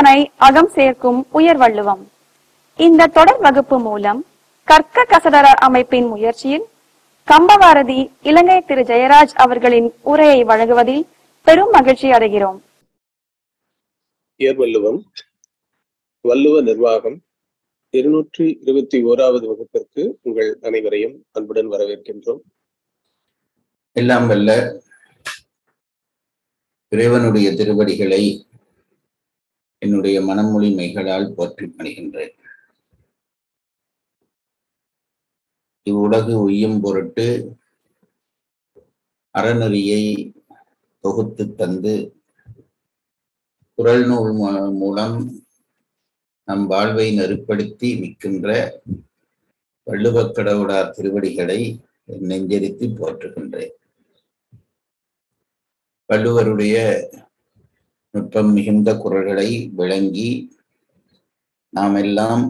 சிந்தனை அகம் சேர்க்கும் உயர் வள்ளுவம். இந்த தொடர் வகுப்பு மூலம் கற்க கசடர அமைப்பின் முயற்சியில் கம்பவாரதி இலங்கை திரு ஜெயராஜ் அவர்களின் உரையை வழங்குவதில் பெரும் மகிழ்ச்சி அடைகிறோம். உயர் வள்ளுவம், வள்ளுவ நிர்வாகம் 221வது வகுப்பிற்கு உங்கள் அனைவரையும் அன்புடன் வரவேற்கின்றோம். எல்லாம் வல்ல இறைவனுடைய திருவடிகளை என்னுடைய மனமொழி மெய்களால் போற்றி பணிகின்றேன். இவ்வுலகு உய்யும் பொருட்டு அறநெறியை தொகுத்து தந்து குறள் நூல் மூலம் நம் வாழ்வை நெருப்படுத்தி நிற்கின்ற வள்ளுவக் கடவுளார் திருவடிகளை நெஞ்சரித்து போற்றுகின்றேன். வள்ளுவருடைய நுட்பம் மிகுந்த குறள்களை விளங்கி நாம் எல்லாம்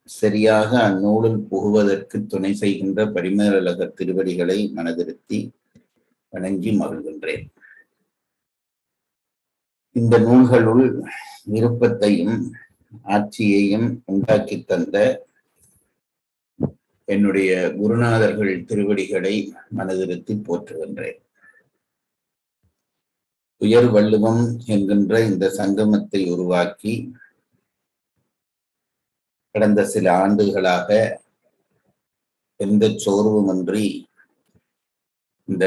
சரியாக அந்நூலில் புகுவதற்கு துணை செய்கின்ற பரிமேலழகர் திருவடிகளை மனதிருத்தி வணங்கி மகிழ்கின்றேன். இந்த நூல்களுள் விருப்பத்தையும் ஆட்சியையும் உண்டாக்கி தந்த என்னுடைய குருநாதர்கள் திருவடிகளை மனதிருத்தி போற்றுகின்றேன். உயர் வள்ளுவம் என்கின்ற இந்த சங்கமத்தை உருவாக்கி கடந்த சில ஆண்டுகளாக எந்த சோர்வுமின்றி இந்த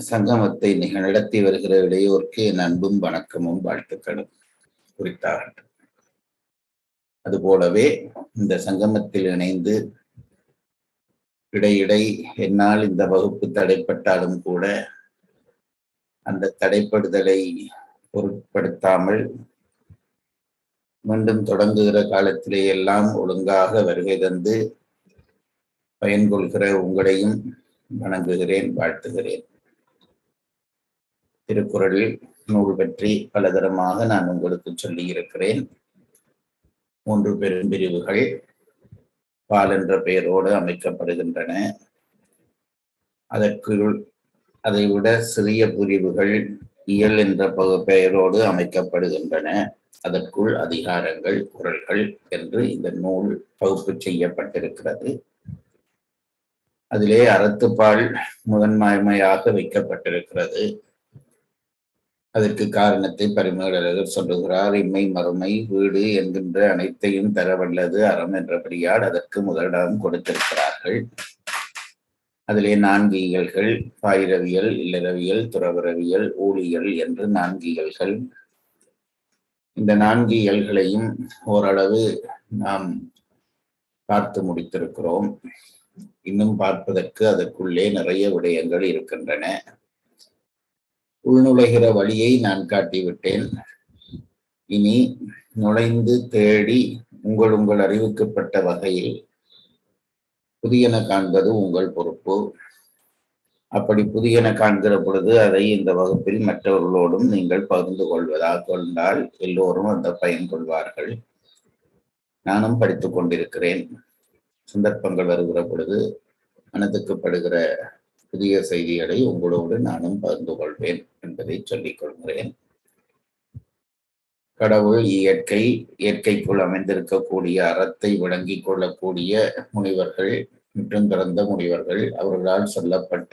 சங்கமத்தை நடத்தி வருகிற இளையோருக்கு என் அன்பும் வணக்கமும் வாழ்த்துக்களும் குறித்தாகட்டும். அதுபோலவே இந்த சங்கமத்தில் இணைந்து இடையிடை என்னால் இந்த வகுப்பு தடைப்பட்டாலும் கூட அந்த தடைப்படுதலை பொருட்படுத்தாமல் மீண்டும் தொடங்குகிற காலத்திலே எல்லாம் ஒழுங்காக வருகை தந்து பயன்கொள்கிற உங்களையும் வணங்குகிறேன், வாழ்த்துகிறேன். திருக்குறள் நூல் பற்றி பலதரமாக நான் உங்களுக்கு சொல்லி இருக்கிறேன். 3 பெரும்பிரிவுகள் பால் என்ற பெயரோடு அமைக்கப்படுகின்றன. அதற்குள் அதைவிட சிறிய பிரிவுகள் இயல் என்ற பெயரோடு அமைக்கப்படுகின்றன. அதற்குள் அதிகாரங்கள், குறள்கள் என்று இந்த நூல் பகுப்பு செய்யப்பட்டிருக்கிறது. அதிலே அறத்துப்பால் முதன்மையாக வைக்கப்பட்டிருக்கிறது. அதற்கு காரணத்தை பரிமேலழகர் சொல்லுகிறார். இம்மை மறுமை வீடு என்கின்ற அனைத்தையும் தரவல்லது அறம் என்றபடியால் அதற்கு முதலிடம் கொடுத்திருக்கிறார்கள். அதிலே 4 இயல்கள், பாயிரவியல், இல்லறவியல், துறவரவியல், ஊழியல் என்று 4 இயல்கள். இந்த 4 இயல்களையும் ஓரளவு நாம் பார்த்து முடித்திருக்கிறோம். இன்னும் பார்ப்பதற்கு அதற்குள்ளே நிறைய விடயங்கள் இருக்கின்றன. உள்நுழைகிற வழியை நான் காட்டிவிட்டேன். இனி நுழைந்து தேடி உங்கள் அறிவுக்குப்பட்ட வகையில் புதியன காண்பது உங்கள் பொறுப்பு. அப்படி புதியன காண்கிற பொழுது அதை இந்த வகுப்பில் மற்றவர்களோடும் நீங்கள் பகிர்ந்து கொண்டால் எல்லோரும் அந்த பயன் கொள்வார்கள். நானும் படித்துக் கொண்டிருக்கிறேன். சந்தர்ப்பங்கள் வருகிற பொழுது மனதுக்கு படுகிற புதிய செய்திகளை உங்களோடு நானும் பகிர்ந்து கொள்வேன் என்பதை சொல்லிக் கொள்கிறேன். கடவுள், இயற்கை, இயற்கைக்குள் அமைந்திருக்கக்கூடிய அறத்தை விளங்கிக் கொள்ளக்கூடிய முனிவர்கள், முற்றும் பிறந்த முனிவர்கள், அவர்களால் சொல்லப்பட்ட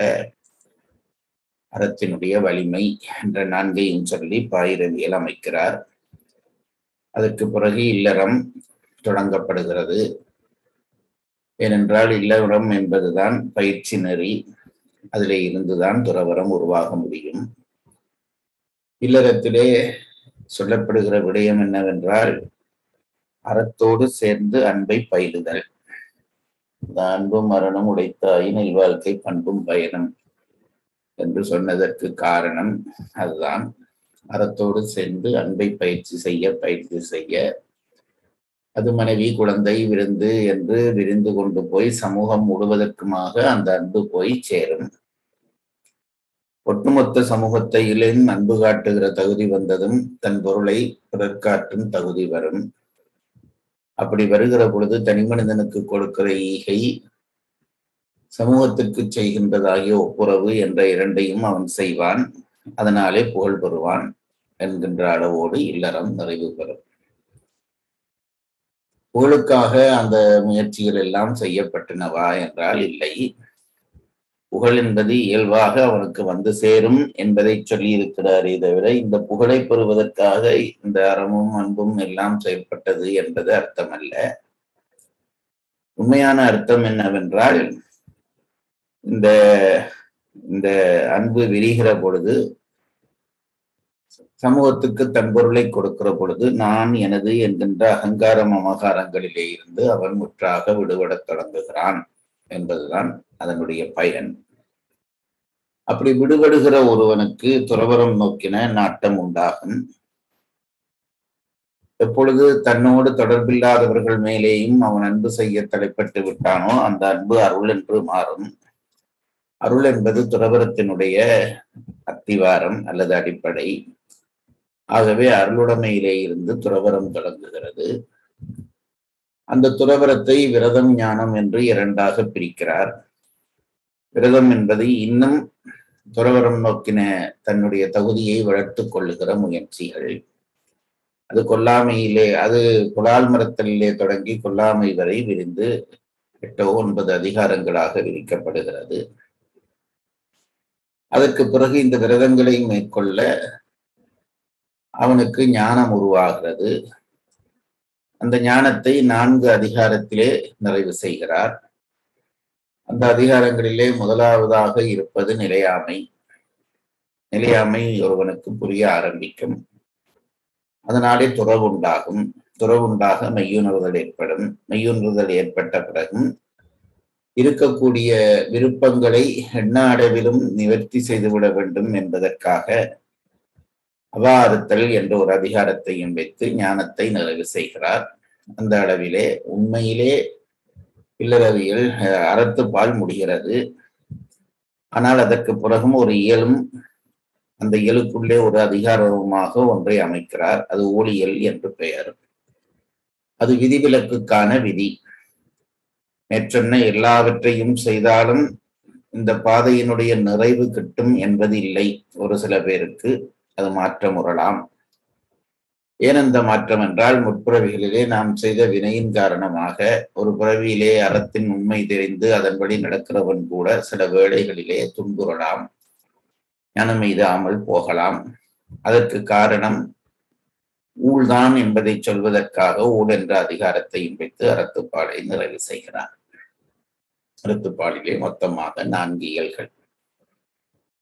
அறத்தினுடைய வலிமை என்ற 4ஐயும் சொல்லி பாயிரவியல் அமைக்கிறார். அதற்கு பிறகு இல்லறம் தொடங்கப்படுகிறது. ஏனென்றால் இல்லறம் என்பதுதான் பயிற்சி நெறி. அதிலே இருந்துதான் துறவரம் உருவாக முடியும். இல்லறத்திலே சொல்லப்படுகிற விடயம் என்னவென்றால் அறத்தோடு சேர்ந்து அன்பை பயிலுதல். அன்பும் மரணம் உடைத்தாயின் இல்வாழ்க்கை பண்பும் பயனும் என்று சொன்னதற்கு காரணம் அதுதான். அறத்தோடு சேர்ந்து அன்பை பயிற்சி செய்ய அது மனைவி, குழந்தை, விருந்து என்று விரிந்து கொண்டு போய் சமூகம் முழுவதற்குமாக அந்த அன்பு போய் சேரும். ஒட்டுமொத்த சமூகத்தையிலும் அன்பு காட்டுகிற தகுதி வந்ததும் தன் பொருளை பிறர்காட்டும் தகுதி வரும். அப்படி வருகிற பொழுது தனி மனிதனுக்கு கொடுக்கிற ஈகை, சமூகத்திற்கு செய்கின்றதாகிய ஒப்புரவு என்ற 2ஐயும் அவன் செய்வான். அதனாலே புகழ் பெறுவான் என்கின்ற அளவோடு இல்லறம் நிறைவு பெறும். புகழுக்காக அந்த முயற்சிகள் எல்லாம் செய்யப்பட்டனவா என்றால் இல்லை. புகழ் என்பது இயல்பாக அவனுக்கு வந்து சேரும் என்பதை சொல்லி இருக்கிறாரே தவிர இந்த புகழை பெறுவதற்காக இந்த அறமும் அன்பும் எல்லாம் செயல்பட்டது என்பது அர்த்தமல்ல. உண்மையான அர்த்தம் என்னவென்றால், இந்த இந்த அன்பு விரிகிற பொழுது, சமூகத்துக்கு தன் பொருளை கொடுக்கிற பொழுது, நான் எனது என்கின்ற அகங்கார மமகாரங்களிலே இருந்து அவன் முற்றாக விடுபடத் தொடங்குகிறான் என்பதுதான் அதனுடைய பயன். அப்படி விடுபடுகிற ஒருவனுக்கு துறவறம் நோக்கின நாட்டம் உண்டாகும். எப்பொழுது தன்னோடு தொடர்பில்லாதவர்கள் மேலேயும் அவன் அன்பு செய்ய தலைப்பட்டு விட்டானோ அந்த அன்பு அருள் என்று மாறும். அருள் என்பது துறவரத்தினுடைய அத்திவாரம் அல்லது அடிப்படை. ஆகவே அருளுடைமையிலே இருந்து துறவரம் தொடங்குகிறது. அந்த துறவரத்தை விரதம் ஞானம் என்று இரண்டாக பிரிக்கிறார். விரதம் என்பது இன்னும் துறவரம் நோக்கின தன்னுடைய தகுதியை வளர்த்துக் கொள்ளுகிற முயற்சிகள். அது கொல்லாமையிலே, அது புலால் மரத்திலே தொடங்கி கொல்லாமை வரை விரிந்து 8 or 9 அதிகாரங்களாக விரிக்கப்படுகிறது. அதற்கு பிறகு இந்த விரதங்களை மேற்கொள்ள அவனுக்கு ஞானம் உருவாகிறது. அந்த ஞானத்தை 4 அதிகாரத்திலே நிறைவு செய்கிறார். அந்த அதிகாரங்களிலே முதலாவதாக இருப்பது நிலையாமை. நிலையாமை ஒருவனுக்கு புரிய ஆரம்பிக்கும். அதனாலே துறவுண்டாகும். துறவுண்டாக மெய்யுணர்தல் ஏற்படும். மெய்யுணர்தல் ஏற்பட்ட பிறகும் இருக்கக்கூடிய விருப்பங்களை எண்ணாடவிலும் நிவர்த்தி செய்துவிட வேண்டும் என்பதற்காக அவாறுத்தல் என்ற ஒரு அதிகாரத்தையும் வைத்து ஞானத்தை நிறைவு செய்கிறார். அந்த அளவிலே உண்மையிலே இல்லறவியல் அறத்துப்பால் முடிகிறது. ஆனால் அதற்கு பிறகும் ஒரு இயலும், அந்த இயலுக்குள்ளே ஒரு அதிகாரமாக ஒன்றை அமைக்கிறார். அது ஊழியல் என்று பெயர். அது விதிவிலக்குக்கான விதி. மேற்சொன்ன எல்லாவற்றையும் செய்தாலும் இந்த பாதையினுடைய நிறைவு கிட்டும் என்பது இல்லை. ஒரு சில பேருக்கு அது மாற்றமுறலாம். ஏன் அந்த மாற்றம் என்றால், முற்பிறவிகளிலே நாம் செய்த வினையின் காரணமாக ஒரு பிறவியிலே அறத்தின் உண்மை தெரிந்து அதன்படி நடக்கிறவன் கூட சில வேளைகளிலே துன்புறலாம், ஞானம் எய்தாமல் போகலாம். அதற்கு காரணம் ஊழ்தான் என்பதை சொல்வதற்காக ஊழ் என்ற அதிகாரத்தையும் வைத்து அறத்துப்பாலை நிறைவு செய்கிறார். அறத்துப்பாலிலே மொத்தமாக 4 இயல்கள்.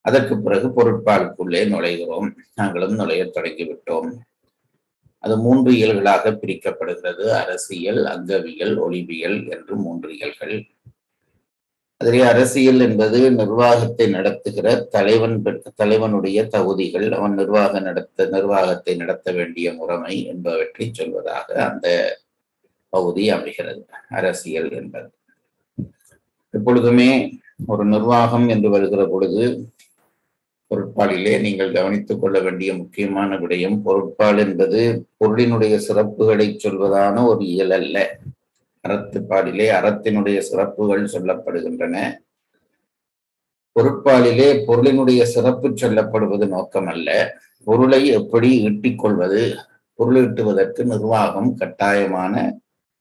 அதற்கு பிறகு பொருட்பாலுக்குள்ளே நுழைகிறோம். நாங்களும் நுழைய தொடங்கிவிட்டோம். அது 3 இயல்களாக பிரிக்கப்படுகிறது. அரசியல், அங்கவியல், ஒளிவியல் என்று 3 இயல்கள். அதிலே அரசியல் என்பது நிர்வாகத்தை நடத்துகிற தலைவனுடைய தகுதிகள், அவன் நிர்வாகத்தை நடத்த வேண்டிய முறைமை என்பவற்றை சொல்வதாக அந்த பகுதி அமைகிறது. அரசியல் என்பது எப்பொழுதுமே ஒரு நிர்வாகம் என்று வருகிற பொழுது பொருட்பாலிலே நீங்கள் கவனித்துக் கொள்ள வேண்டிய முக்கியமான விடயம், பொருட்பால் என்பது பொருளினுடைய சிறப்புகளை சொல்வதான ஒரு இயல் அல்ல. அறத்துப்பாலிலே அறத்தினுடைய சிறப்புகள் சொல்லப்படுகின்றன. பொருட்பாலிலே பொருளினுடைய சிறப்பு சொல்லப்படுவது நோக்கம் அல்ல. பொருளை எப்படி ஈட்டிக்கொள்வது, பொருள் ஈட்டுவதற்கு நிர்வாகம் கட்டாயமான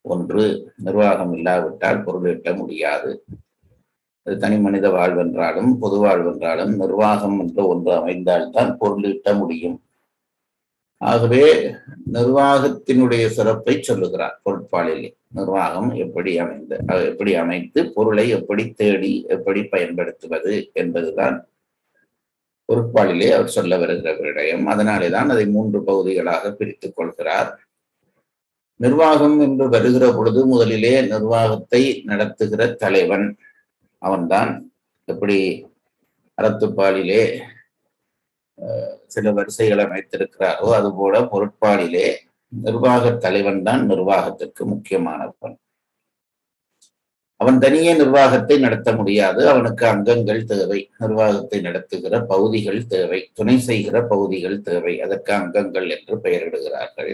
ஒன்று. நிர்வாகம் இல்லாவிட்டால் பொருள் ஈட்ட முடியாது. அது தனி மனித வாழ்வென்றாலும் பொது வாழ்வென்றாலும் நிர்வாகம் என்ற ஒன்று அமைந்தால்தான் பொருள் ஈட்ட முடியும். ஆகவே நிர்வாகத்தினுடைய சிறப்பை சொல்லுகிறார் பொருட்பாலிலே. நிர்வாகம் எப்படி அமைத்து பொருளை எப்படி தேடி எப்படி பயன்படுத்துவது என்பதுதான் பொருட்பாலிலே அவர் சொல்ல வருகிற விடயம். அதனாலேதான் அதை 3 பகுதிகளாக பிரித்துக் கொள்கிறார். நிர்வாகம் என்று வருகிற பொழுது முதலிலே நிர்வாகத்தை நடத்துகிற தலைவன் அவன்தான். எப்படி அறத்துப்பாலிலே சில வரிசைகள் அமைத்திருக்கிறாரோ அதுபோல பொருட்பாலிலே நிர்வாக தலைவன் தான் நிர்வாகத்திற்கு முக்கியமானவன். அவன் தனியே நிர்வாகத்தை நடத்த முடியாது. அவனுக்கு அங்கங்கள் தேவை. நிர்வாகத்தை நடத்துகிற பகுதிகள் தேவை. துணை செய்கிற பகுதிகள் தேவை. அதற்கு அங்கங்கள் என்று பெயரிடுகிறார்கள்.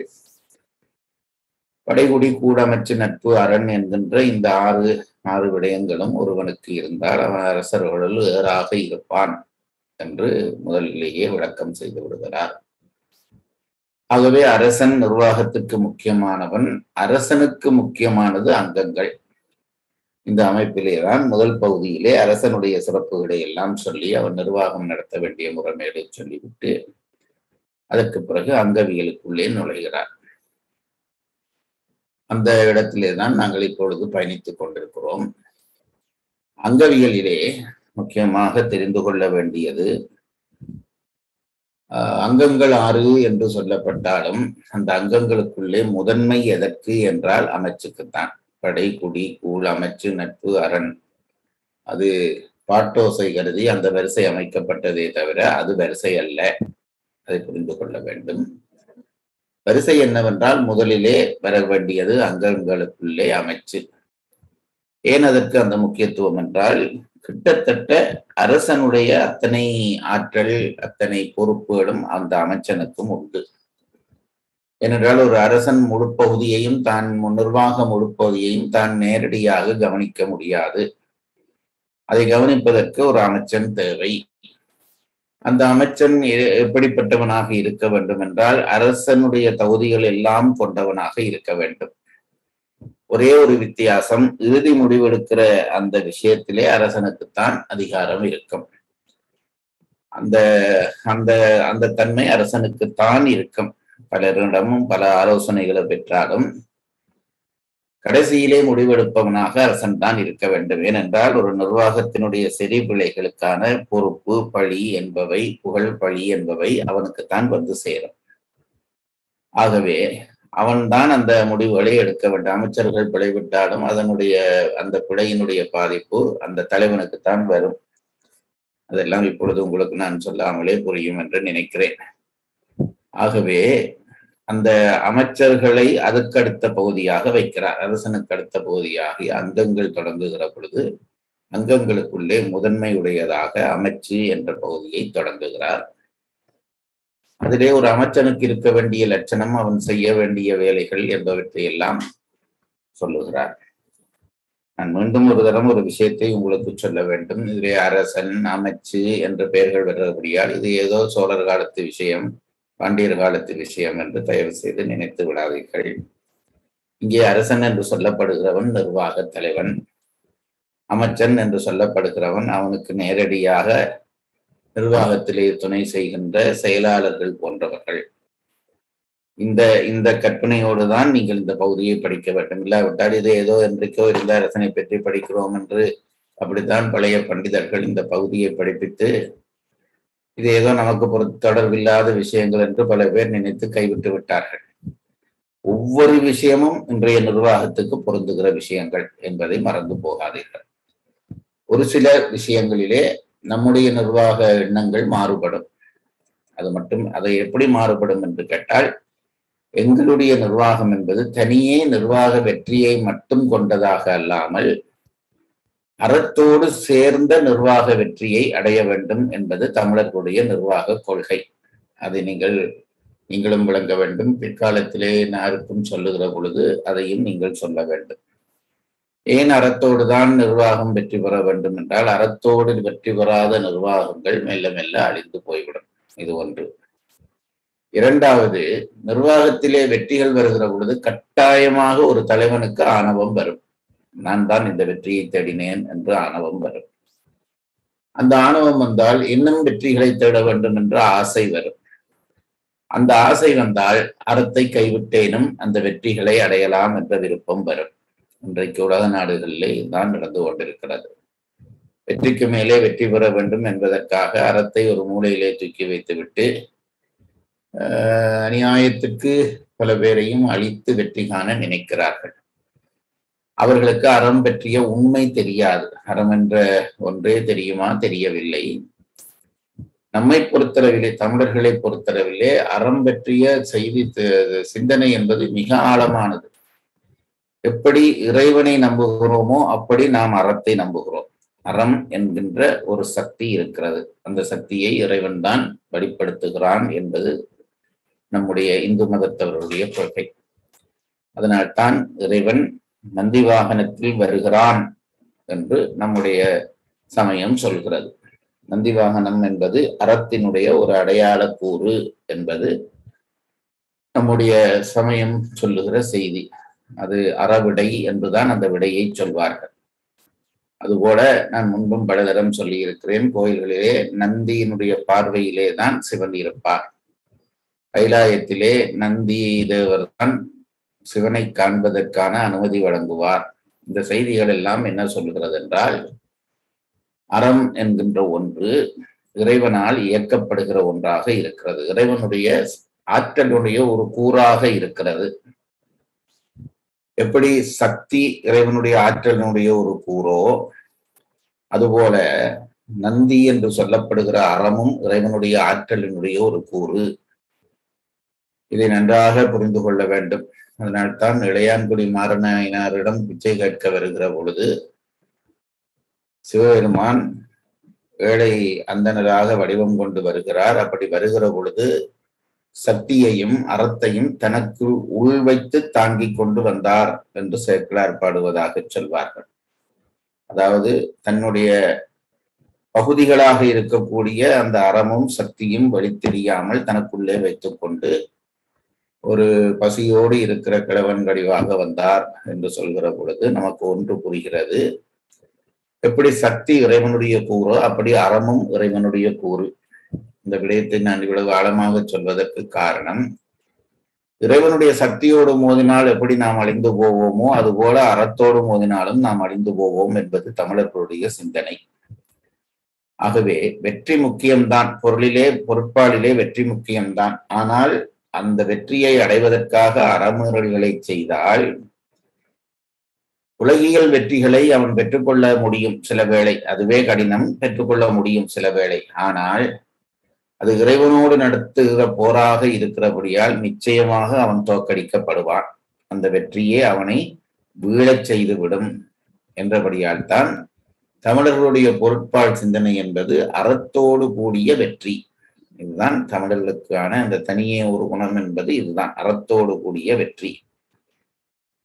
படைகுடி கூடமைச்சு நட்பு அரண் என்கின்ற இந்த 6 விடயங்களும் ஒருவனுக்கு இருந்தால் அவன் அரசர்களுள் ஏறாக இருப்பான் என்று முதலிலேயே விளக்கம் செய்து விடுகிறார். ஆகவே அரசன் நிர்வாகத்துக்கு முக்கியமானவன், அரசனுக்கு முக்கியமானது அங்கங்கள். இந்த அமைப்பிலேதான் முதல் பகுதியிலே அரசனுடைய சிறப்புகளை எல்லாம் சொல்லி அவன் நிர்வாகம் நடத்த வேண்டிய முறைமைகளை சொல்லிவிட்டு அதற்கு பிறகு அங்கவியலுக்குள்ளே நுழைகிறார். அந்த இடத்திலே தான் நாங்கள் இப்பொழுது பயணித்துக் கொண்டிருக்கிறோம். அங்கவியலிலே முக்கியமாக தெரிந்து கொள்ள வேண்டியது, அங்கங்கள் 6 என்று சொல்லப்பட்டாலும் அந்த அங்கங்களுக்குள்ளே முதன்மை எதற்கு என்றால் அமைச்சுக்குத்தான். படை, குடி, கூழ், அமைச்சு, நட்பு, அரண். அது பாட்டோசை கருதி அந்த வரிசை அமைக்கப்பட்டதே தவிர அது வரிசை அல்ல. அதை புரிந்து கொள்ள வேண்டும். வரிசை என்னவென்றால் முதலிலே வர வேண்டியது அங்கங்களுக்குள்ளே அமைச்சு. ஏன் அதற்கு அந்த முக்கியத்துவம் என்றால், கிட்டத்தட்ட அரசனுடைய அத்தனை ஆற்றல், அத்தனை பொறுப்புகளும் அந்த அமைச்சனுக்கும் உண்டு. ஏனென்றால் ஒரு அரசன் முழுப்பகுதியையும் தான் நிர்வாக முழுப்பகுதியையும் தான் நேரடியாக கவனிக்க முடியாது. அதை கவனிப்பதற்கு ஒரு அமைச்சன் தேவை. அந்த அமைச்சன் எப்படிப்பட்டவனாக இருக்க வேண்டும் என்றால், அரசனுடைய தகுதிகள் எல்லாம் கொண்டவனாக இருக்க வேண்டும். ஒரே ஒரு வித்தியாசம், இறுதி முடிவெடுக்கிற அந்த விஷயத்திலே அரசனுக்குத்தான் அதிகாரம் இருக்கும். அந்த அந்த அந்த தன்மை அரசனுக்குத்தான் இருக்கும். பலரிடமும் பல ஆலோசனைகளை பெற்றாலும் கடைசியிலே முடிவெடுப்பவனாக அரசன் தான் இருக்க வேண்டும். ஏனென்றால் ஒரு நிர்வாகத்தினுடைய சரி பிழைகளுக்கான பொறுப்பு, பழி என்பவை, புகழ், பழி என்பவை அவனுக்குத்தான் வந்து சேரும். ஆகவே அவன்தான் அந்த முடிவுகளை எடுக்க வேண்டும். அமைச்சர்கள் பிழைவிட்டாலும் அதனுடைய அந்த பிழையினுடைய பாதிப்பு அந்த தலைவனுக்குத்தான் வரும். அதெல்லாம் இப்பொழுது உங்களுக்கு நான் சொல்லாமலே புரியும் என்று நினைக்கிறேன். ஆகவே அந்த அமைச்சர்களை அதுக்கடுத்த பகுதியாக வைக்கிறார். அரசனுக்கு அடுத்த பகுதியாக அங்கங்கள் தொடங்குகிற பொழுது அங்கங்களுக்குள்ளே முதன்மை உடையதாக அமைச்சு என்ற பகுதியை தொடங்குகிறார். அதிலே ஒரு அமைச்சனுக்கு இருக்க வேண்டிய லட்சணம், அவன் செய்ய வேண்டிய வேலைகள் என்பவற்றை எல்லாம் சொல்லுகிறார். நான் மீண்டும் ஒரு தரம் ஒரு விஷயத்தை உங்களுக்கு சொல்ல வேண்டும். இதிலே அரசன், அமைச்சு என்ற பெயர்கள் வருவபடியால் இது ஏதோ சோழர் காலத்து விஷயம், பாண்டியர் காலத்து விஷயம் என்று தயவு செய்து நினைத்து விடாதீர்கள். இங்கே அரசன் என்று சொல்லப்படுகிறவன் நிர்வாக தலைவன். அமைச்சன் என்று சொல்லப்படுகிறவன் அவனுக்கு நேரடியாக நிர்வாகத்திலே துணை செய்கின்ற செயலாளர்கள் போன்றவர்கள். இந்த கற்பனையோடு தான் நீங்கள் இந்த பகுதியை படிக்க வேண்டும். இல்லாவிட்டால் இது ஏதோ என்றைக்கோ இருந்த அரசனை பற்றி படிக்கிறோம் என்று அப்படித்தான் பழைய பண்டிதர்கள் இந்த பகுதியை படிப்பித்து இது ஏதோ நமக்கு தொடர்பில்லாத விஷயங்கள் என்று பல பேர் நினைத்து கைவிட்டு விட்டார்கள். ஒவ்வொரு விஷயமும் இன்றைய நிர்வாகத்துக்கு பொருந்துகிற விஷயங்கள் என்பதை மறந்து போகாதீர்கள். ஒரு சில விஷயங்களிலே நம்முடைய நிர்வாக எண்ணங்கள் மாறுபடும். அதை எப்படி மாறுபடும் என்று கேட்டால், எங்களுடைய நிர்வாகம் என்பது தனியே நிர்வாக வெற்றியை மட்டும் கொண்டதாக அல்லாமல் அறத்தோடு சேர்ந்த நிர்வாக வெற்றியை அடைய வேண்டும் என்பது தமிழர்களுடைய நிர்வாக கொள்கை. அதை நீங்களும் விளங்க வேண்டும். பிற்காலத்திலே யாருக்கும் சொல்லுகிற பொழுது அதையும் நீங்கள் சொல்ல வேண்டும். ஏன் அறத்தோடு தான் நிர்வாகம் வெற்றி பெற வேண்டும் என்றால், அறத்தோடு வெற்றி பெறாத நிர்வாகங்கள் மெல்ல மெல்ல அழிந்து போய்விடும். இது ஒன்று. இரண்டாவது, நிர்வாகத்திலே வெற்றிகள் வருகிற பொழுது கட்டாயமாக ஒரு தலைவனுக்கு ஆணவம் வரும். நான் தான் இந்த வெற்றியை தேடினேன் என்று ஆணவம் வரும். அந்த ஆணவம் வந்தால் இன்னும் வெற்றிகளை தேட வேண்டும் என்ற ஆசை வரும். அந்த ஆசை வந்தால் அறத்தை கைவிட்டேனும் அந்த வெற்றிகளை அடையலாம் என்ற விருப்பம் வரும். இன்றைக்கு உலக நாடுகளிலே இதுதான் நடந்து கொண்டிருக்கிறது. வெற்றிக்கு மேலே வெற்றி பெற வேண்டும் என்பதற்காக அறத்தை ஒரு மூலையிலே தூக்கி வைத்துவிட்டு அநியாயத்துக்கு பல பேரையும் அழித்து வெற்றி காண நினைக்கிறார்கள். அவர்களுக்கு அறம் பற்றிய உண்மை தெரியாது. அறம் என்ற ஒன்றே தெரியுமா? தெரியவில்லை. நம்மை பொறுத்தளவிலே, தமிழர்களை பொறுத்தளவிலே அறம் பற்றிய சிந்தனை என்பது மிக ஆழமானது. எப்படி இறைவனை நம்புகிறோமோ அப்படி நாம் அறத்தை நம்புகிறோம். அறம் என்கின்ற ஒரு சக்தி இருக்கிறது. அந்த சக்தியை இறைவன் தான் வெளிப்படுத்துகிறான் என்பது நம்முடைய இந்து மதத்தவர்களுடைய கொள்கை. அதனால்தான் இறைவன் நந்தி வாகனத்தில் வருகிறான் என்று நம்முடைய சமயம் சொல்கிறது. நந்தி வாகனம் என்பது அறத்தினுடைய ஒரு அடையாள கூறு என்பது நம்முடைய சமயம் சொல்லுகிற செய்தி. அது அறவிடை என்றுதான் அந்த விடையை சொல்வார்கள். அதுபோல நான் முன்பும் பலதரம் சொல்லி இருக்கிறேன், கோயில்களிலே நந்தியினுடைய பார்வையிலே தான் சிவன் இருப்பார். கைலாயத்திலே நந்தி தேவர் தான் சிவனை காண்பதற்கான அனுமதி வழங்குவார். இந்த செய்திகள் எல்லாம் என்ன சொல்கிறது என்றால், அறம் என்கின்ற ஒன்று இறைவனால் இயக்கப்படுகிற ஒன்றாக இருக்கிறது. இறைவனுடைய ஆற்றலுடைய ஒரு கூறாக இருக்கிறது. எப்படி சக்தி இறைவனுடைய ஆற்றலினுடைய ஒரு கூறோ, அதுபோல நந்தி என்று சொல்லப்படுகிற அறமும் இறைவனுடைய ஆற்றலினுடைய ஒரு கூறு. இதை நன்றாக புரிந்து கொள்ள வேண்டும். அதனால்தான் இளையான்குடி மாறனாரிடம் பிச்சை கேட்க வருகிற பொழுது சிவபெருமான் ஏழை அந்தனராக வடிவம் கொண்டு வருகிறார். அப்படி வருகிற பொழுது சக்தியையும் அறத்தையும் தனக்கு உள் வைத்து தாங்கிக் கொண்டு வந்தார் என்று சேக்கிழார் பாடுவதாக சொல்வார்கள். அதாவது தன்னுடைய பகுதிகளாக இருக்கக்கூடிய அந்த அறமும் சக்தியும் வெளித்தெரியாமல் தனக்குள்ளே வைத்துக் கொண்டு ஒரு பசியோடு இருக்கிற கிழவன் வடிவாக வந்தார் என்று சொல்கிற பொழுது நமக்கு ஒன்று புரிகிறது. எப்படி சக்தி இறைவனுடைய கூறோ அப்படி அறமும் இறைவனுடைய கூறு. இந்த விடயத்தை நான் இவ்வளவு ஆழமாக சொல்வதற்கு காரணம், இறைவனுடைய சக்தியோடு மோதினால் எப்படி நாம் அழிந்து போவோமோ அதுபோல அறத்தோடு மோதினாலும் நாம் அழிந்து போவோம் என்பது தமிழர்களுடைய சிந்தனை. ஆகவே வெற்றி முக்கியம்தான், பொருட்பாலிலே வெற்றி முக்கியம்தான். ஆனால் அந்த வெற்றியை அடைவதற்காக அறமுறைகளை செய்தால் உலகியல் வெற்றிகளை அவன் பெற்றுக்கொள்ள முடியும் சில வேளை, அதுவே கடினம், பெற்றுக்கொள்ள முடியும் சில வேளை. ஆனால் அது இறைவனோடு நடத்துகிற போராக இருக்கிறபடியால் நிச்சயமாக அவன் தோற்கடிக்கப்படுவான். அந்த வெற்றியே அவனை வீழச் செய்துவிடும் என்றபடியால் தான் தமிழர்களுடைய பொருட்பால் சிந்தனை என்பது அறத்தோடு கூடிய வெற்றி. இதுதான் தமிழர்களுக்கான அந்த தனியே ஒரு குணம் என்பது இதுதான், அறத்தோடு கூடிய வெற்றி.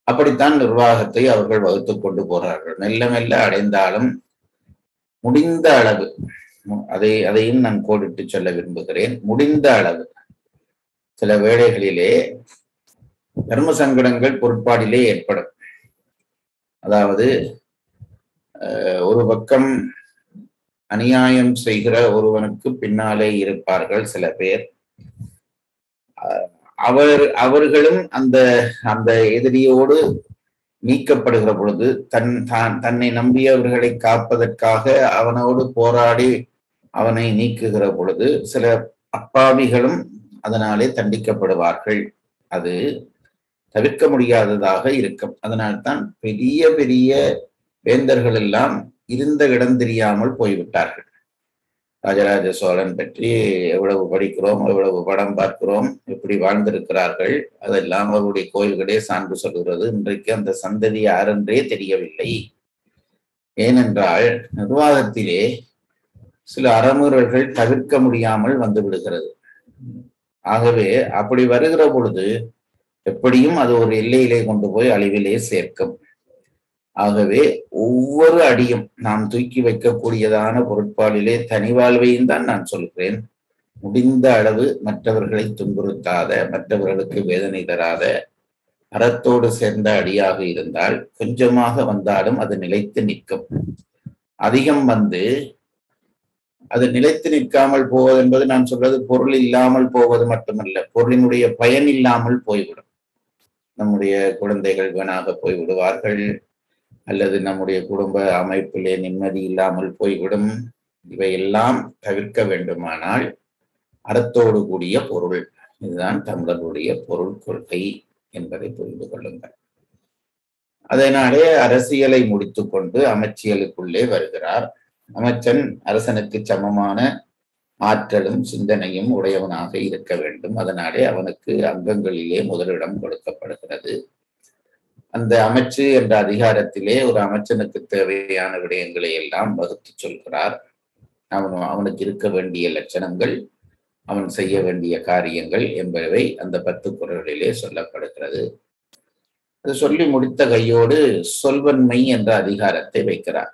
அப்படித்தான் நிர்வாகத்தை அவர்கள் வகுத்துக் கொண்டு போறார்கள். மெல்ல மெல்ல அடைந்தாலும் முடிந்த அளவு, அதையும் நான் கோடிட்டு சொல்ல விரும்புகிறேன், முடிந்த அளவு சில வேளைகளிலே தர்ம சங்கடங்கள் பொருட்பாடிலே ஏற்படும். அதாவது ஒரு பக்கம் அநியாயம் செய்கிற ஒருவனுக்கு பின்னாலே இருப்பார்கள் சில பேர். அவர்களும் அந்த அந்த எதிரியோடு நீக்கப்படுகிற பொழுது தன்னை நம்பியவர்களை காப்பதற்காக அவனோடு போராடி அவனை நீக்குகிற பொழுது சில அப்பாவிகளும் அதனாலே தண்டிக்கப்படுவார்கள். அது தவிர்க்க முடியாததாக இருக்கும். அதனால்தான் பெரிய பெரிய வேந்தர்கள் எல்லாம் இருந்த இடம் தெரியாமல் போய்விட்டார்கள். ராஜராஜ சோழன் பற்றி எவ்வளவு படிக்கிறோம், எவ்வளவு படம் பார்க்கிறோம், எப்படி வாழ்ந்திருக்கிறார்கள், அதெல்லாம் அவருடைய கோயில்களே சான்று சொல்கிறது. இன்றைக்கு அந்த சந்ததி யாரென்றே தெரியவில்லை. ஏனென்றால் நிர்வாகத்திலே சில அறமுறைகள் தவிர்க்க முடியாமல் வந்து விடுகிறது. ஆகவே அப்படி வருகிற பொழுது எப்படியும் அது ஒரு எல்லையிலே கொண்டு போய் அழிவிலே சேர்க்கும். ஆகவே ஒவ்வொரு அடியும் நாம் தூக்கி வைக்கக்கூடியதான பொருட்பாலிலே தனி வாழ்வையும் தான் நான் சொல்கிறேன். முடிந்த அளவு மற்றவர்களை துன்புறுத்தாத, மற்றவர்களுக்கு வேதனை தராத அறத்தோடு சேர்ந்த அடியாக இருந்தால் கொஞ்சமாக வந்தாலும் அது நிலைத்து நிற்கும். அதிகம் வந்து அது நிலைத்து நிற்காமல் போவது என்பது நான் சொல்றது பொருள் இல்லாமல் போவது மட்டுமல்ல, பொருளினுடைய பயன் இல்லாமல் போய்விடும். நம்முடைய குழந்தைகள் வீணாக போய்விடுவார்கள், அல்லது நம்முடைய குடும்ப அமைப்பிலே நிம்மதி இல்லாமல் போய்விடும். இவையெல்லாம் தவிர்க்க வேண்டுமானால் அறத்தோடு கூடிய பொருள், இதுதான் தமிழர்களுடைய பொருள் கொள்கை என்பதை புரிந்து கொள்ளுங்கள். அதனாலே அரசியலை முடித்து கொண்டு அமைச்சியலுக்குள்ளே வருகிறார். அமைச்சன் அரசனுக்கு சமமான ஆற்றலும் சிந்தனையும் உடையவனாக இருக்க வேண்டும். அதனாலே அவனுக்கு அங்கங்களிலே முதலிடம் கொடுக்கப்படுகிறது. அந்த அமைச்சு என்ற அதிகாரத்திலே ஒரு அமைச்சனுக்கு தேவையான விடயங்களை எல்லாம் வகுத்து சொல்கிறார். அவனுக்கு இருக்க வேண்டிய லட்சணங்கள், அவன் செய்ய வேண்டிய காரியங்கள் என்பவை அந்த 10 குறளிலே சொல்லப்படுகிறது. அது சொல்லி முடித்த கையோடு சொல்வன்மை என்ற அதிகாரத்தை வைக்கிறார்.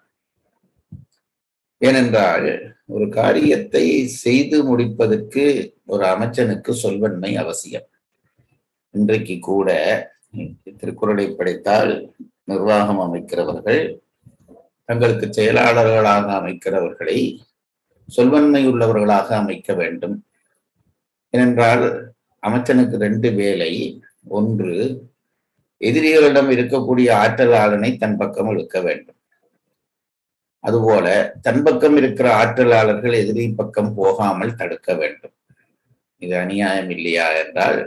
ஏனென்றால் ஒரு காரியத்தை செய்து முடிப்பதற்கு ஒரு அமைச்சனுக்கு சொல்வன்மை அவசியம். இன்றைக்கு கூட திருக்குறளை படித்தால் நிர்வாகம் அமைக்கிறவர்கள் தங்களுக்கு செயலாளர்களாக அமைக்கிறவர்களை சொல்வன்மை உள்ளவர்களாக அமைக்க வேண்டும். ஏனென்றால் அமைச்சனுக்கு 2 வேலை. ஒன்று, எதிரிகளிடம் இருக்கக்கூடிய ஆற்றலாளனை தன் பக்கம் இழுக்க வேண்டும். அதுபோல தன் பக்கம் இருக்கிற ஆற்றலாளர்கள் எதிரி பக்கம் போகாமல் தடுக்க வேண்டும். இது அநியாயம் இல்லையா என்றால்,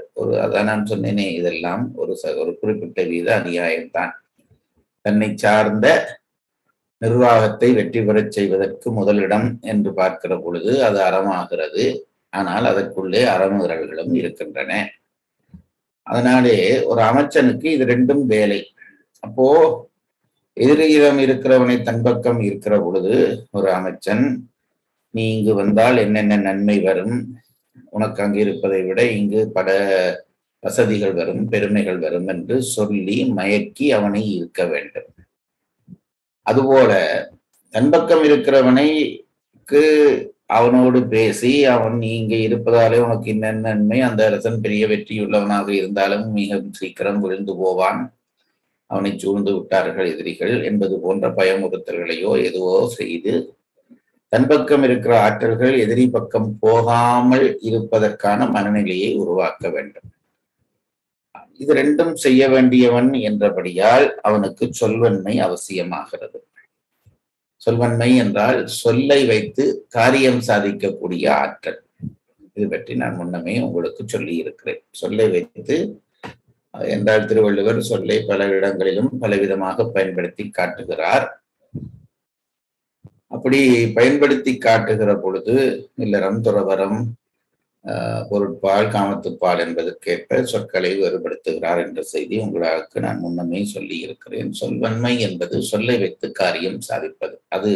அதான் நான் சொன்னேனே, இதெல்லாம் ஒரு குறிப்பிட்ட வீத அநியாயம்தான். தன்னை சார்ந்த நிர்வாகத்தை வெற்றி பெறச் செய்வதற்கு முதலிடம் என்று பார்க்கிற பொழுது அது அறமாகிறது. ஆனால் அதற்குள்ளே அறமுதல்களும் இருக்கின்றன. அதனாலே ஒரு அமைச்சனுக்கு இது 2ம் வேலை. அப்போ எதிரியிடம் இருக்கிறவனை தன் பக்கம் இருக்கிற பொழுது ஒரு அமைச்சன், நீ இங்கு வந்தால் என்னென்ன நன்மை வரும், உனக்கு அங்கு இருப்பதை விட இங்கு பல வசதிகள் வரும், பெருமைகள் வரும் என்று சொல்லி மயக்கி அவனை ஈர்க்க வேண்டும். அதுபோல தன் பக்கம் இருக்கிறவனைக்கு அவனோடு பேசி, அவன் நீ இங்கே இருப்பதாலே உனக்கு இன்னென்ன நன்மை, அந்த அரசன் பெரிய வெற்றியுள்ளவனாக இருந்தாலும் மிக சீக்கிரம் விழுந்து போவான், அவனை சூழ்ந்து விட்டார்கள் எதிரிகள் என்பது போன்ற பயமுறுத்தல்களையோ எதுவோ செய்து தன் பக்கம் இருக்கிற ஆற்றல்கள் எதிரி பக்கம் போகாமல் இருப்பதற்கான மனநிலையை உருவாக்க வேண்டும். இது 2ம் செய்ய வேண்டியவன் என்றபடியால் அவனுக்கு சொல்வன்மை அவசியமாகிறது. சொல்வன்மை என்றால் சொல்லை வைத்து காரியம் சாதிக்கக்கூடிய ஆற்றல். இது பற்றி நான் முன்னமே உங்களுக்கு சொல்லி இருக்கிறேன். சொல்லை வைத்து என்றால் திருவள்ளுவர் சொல்லை பல இடங்களிலும் பலவிதமாக பயன்படுத்தி காட்டுகிறார். அப்படி பயன்படுத்தி காட்டுகிற பொழுது இல்லறம், துறவரம், பொருட்பால், காமத்துப்பால் என்பதற்கேற்ப சொற்களை வேறுபடுத்துகிறார் என்ற செய்தி உங்களுக்கு நான் முன்னமே சொல்லி இருக்கிறேன். சொல்வன்மை என்பது சொல்லை வைத்து காரியம் சாதிப்பது. அது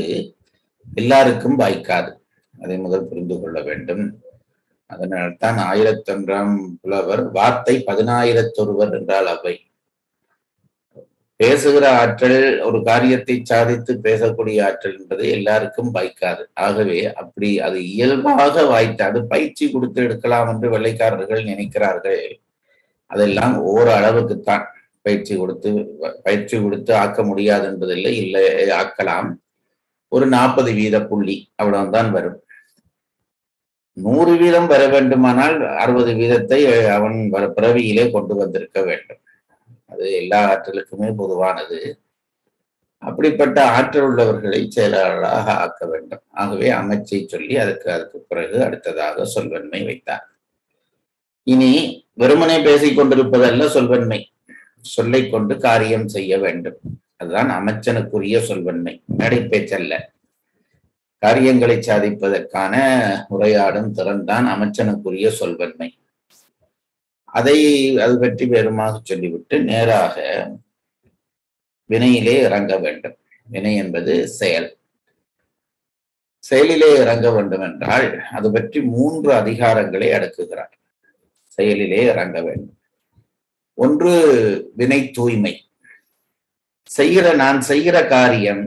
எல்லாருக்கும் வாய்க்காது. அதை முதல் புரிந்து கொள்ள வேண்டும். அதனால்தான் 1001ஆம் புலவர் வார்த்தை 10,000 என்றால் அவை. பேசுகிற ஆற்றல், ஒரு காரியத்தை சாதித்து பேசக்கூடிய ஆற்றல் என்பது எல்லாருக்கும் வாய்க்காது. ஆகவே அப்படி அது இயல்பாக வாய்த்தாது பயிற்சி கொடுத்து எடுக்கலாம் என்று வெள்ளைக்காரர்கள் நினைக்கிறார்கள். அதெல்லாம் ஓரளவுக்குத்தான். பயிற்சி கொடுத்து ஆக்க முடியாது என்பதில்லை, இல்லை ஆக்கலாம். ஒரு 40% புள்ளி அவ்வளவுதான் வரும். 100% வர வேண்டுமானால் 60% அவன் பிறவியிலே கொண்டு வந்திருக்க வேண்டும். அது எல்லா ஆற்றலுக்குமே பொதுவானது. அப்படிப்பட்ட ஆற்றல் உள்ளவர்களை செயலாளராக ஆக்க வேண்டும். ஆகவே அமைச்சை சொல்லி அதுக்கு பிறகு அடுத்ததாக சொல்வன்மை வைத்தார். இனி வெறுமனே பேசிக் கொண்டிருப்பதல்ல சொல்வன்மை. சொல்லை கொண்டு காரியம் செய்ய வேண்டும். அதுதான் அமைச்சனுக்குரிய சொல்வன்மை. மேடை பேச்சல்ல. காரியங்களை சாதிப்பதற்கான உரையாடும் திறன்தான் அமைச்சனுக்குரிய சொல்வன்மை. அது பற்றி வேறுமாக சொல்லிவிட்டு நேராக வினையிலே இறங்க வேண்டும். வினை என்பது செயல். செயலிலே இறங்க வேண்டும் என்றால் அது பற்றி 3 அதிகாரங்களை அடக்குகிறார். செயலிலே இறங்க வேண்டும். ஒன்று, வினை தூய்மை. நான் செய்கிற காரியம்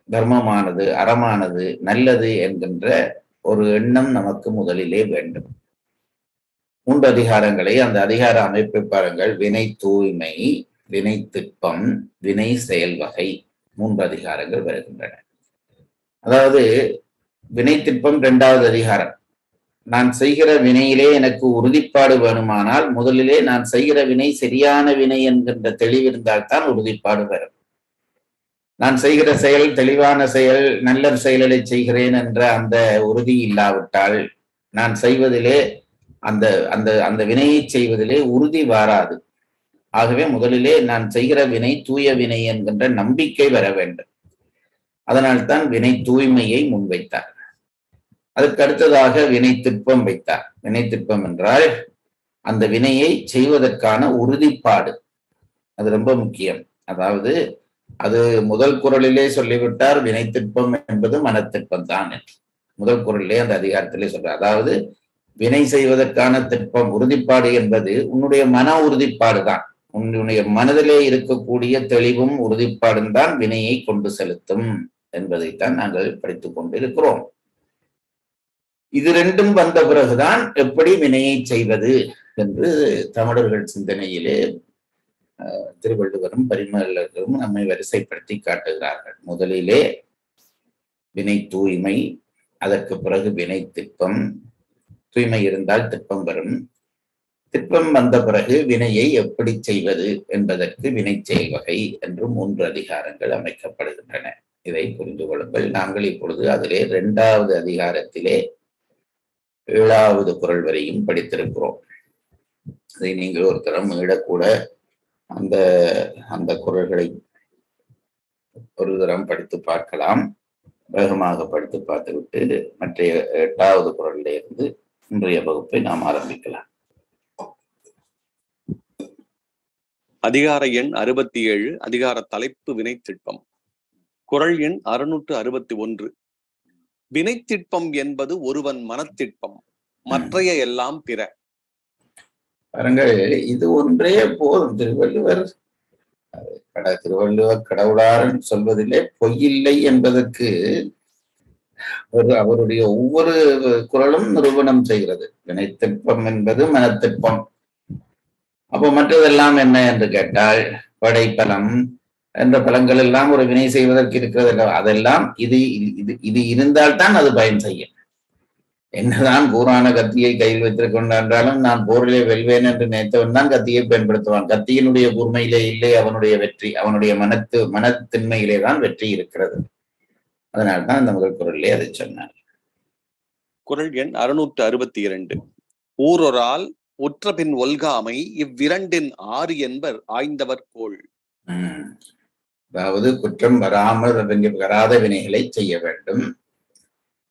தர்மமானது, அறமானது, நல்லது என்கின்ற ஒரு எண்ணம் நமக்கு முதலிலே வேண்டும். 3 அதிகாரங்களை, அந்த அதிகார அமைப்பை பாருங்கள். வினை தூய்மை, வினை திட்பம், வினை செயல் வகை, 3 அதிகாரங்கள் வருகின்றன. அதாவது வினை திட்பம் 2வது அதிகாரம். நான் செய்கிற வினையிலே எனக்கு உறுதிப்பாடு வேணுமானால் முதலிலே நான் செய்கிற வினை சரியான வினை என்கின்ற தெளிவிருந்தால்தான் உறுதிப்பாடு வரும். நான் செய்கிற செயல் தெளிவான செயல், நல்ல செயல்களை செய்கிறேன் என்ற அந்த உறுதி இல்லாவிட்டால் நான் செய்வதிலே அந்த அந்த அந்த வினையை செய்வதிலே உறுதி வாராது. ஆகவே முதலிலே நான் செய்கிற வினை தூய வினை என்கின்ற நம்பிக்கை வர வேண்டும். அதனால்தான் வினை தூய்மையை முன்வைத்தார். அதற்கு அடுத்ததாக வினை திட்பம் வைத்தார். வினை திட்பம் என்றால் அந்த வினையை செய்வதற்கான உறுதிப்பாடு. அது ரொம்ப முக்கியம். அதாவது அது முதல் குறளிலே சொல்லிவிட்டார். வினை திட்பம் என்பது மனத்திட்பம் தான். முதல் குறளிலே அந்த அதிகாரத்திலே சொல்றார். அதாவது வினை செய்வதற்கான திட்பம், உறுதிப்பாடு என்பது உன்னுடைய மன உறுதிப்பாடு தான். உன்னுடைய மனதிலே இருக்கக்கூடிய தெளிவும் உறுதிப்பாடும் தான் வினையை கொண்டு செலுத்தும் என்பதைத்தான் நாங்கள் படித்துக் கொண்டிருக்கிறோம். இது 2ம் வந்த பிறகுதான் எப்படி வினையை செய்வது என்று தமிழர்கள் சிந்தனையிலே திருவள்ளுவரும் பரிமளரும் நம்மை வரிசைப்படுத்தி காட்டுகிறார்கள். முதலிலே வினை தூய்மை, அதற்கு பிறகு வினை திட்பம். தூய்மை இருந்தால் திட்பம் வரும். திட்பம் வந்த பிறகு வினையை எப்படி செய்வது என்பதற்கு வினை செயல் வகை என்று 3 அதிகாரங்கள் அமைக்கப்படுகின்றன. இதை புரிந்து கொள்ளுங்கள். நாங்கள் இப்பொழுது அதிலே 2வது அதிகாரத்திலே 7வது குறள் வரையும் படித்திருக்கிறோம். அதை நீங்கள் ஒரு தரம் மீளக்கூட அந்த அந்த குறள்களை ஒரு தரம் படித்து பார்க்கலாம். வேகமாக படித்து பார்த்துவிட்டு மற்ற 8வது குறளிலே இருந்து இன்றைய வகுப்பை நாம் ஆரம்பிக்கலாம். அதிகார எண் 67, அதிகார தலைப்பு வினைத்திட்பம். குறள் எண் 661. வினைத்திட்பம் என்பது ஒருவன் மனத்திட்பம், மற்றைய எல்லாம் பிற. பாருங்கள், இது ஒன்றே போதும். திருவள்ளுவர் கடவுளாரன் சொல்வதிலே பொய்யில்லை என்பதற்கு அவருடைய ஒவ்வொரு குறளும் நிரூபணம் செய்கிறது. வினைத்திட்பம் என்பது மனத்திட்பம். அப்போ மற்றதெல்லாம் என்ன என்று கேட்டால், படைப்பலம் என்ற பலங்கள் எல்லாம் ஒரு வினை செய்வதற்கு இருக்கிறது. அதெல்லாம் இது இது இருந்தால்தான் அது பயன் செய்யும். என்னதான் கூரான கத்தியை கையில் வைத்திருக்கின்றாலும் நான் போரிலே வெல்வேன் என்று நினைத்தவன் தான் கத்தியை பயன்படுத்துவான். கத்தியினுடைய கூர்மையிலே இல்லை அவனுடைய வெற்றி, அவனுடைய மனத்தின்மையிலே தான் வெற்றி இருக்கிறது. அதனால்தான் அந்த முதல் குறளிலே அதை சொன்னார். குறள் எண் 662. ஊரொரால் உற்ற பின் ஒல்காமை இவ்விரண்டின் 6 என்பர் ஆய்ந்தவர் கோள். அதாவது குற்றம் வராத வினைகளை செய்ய வேண்டும்.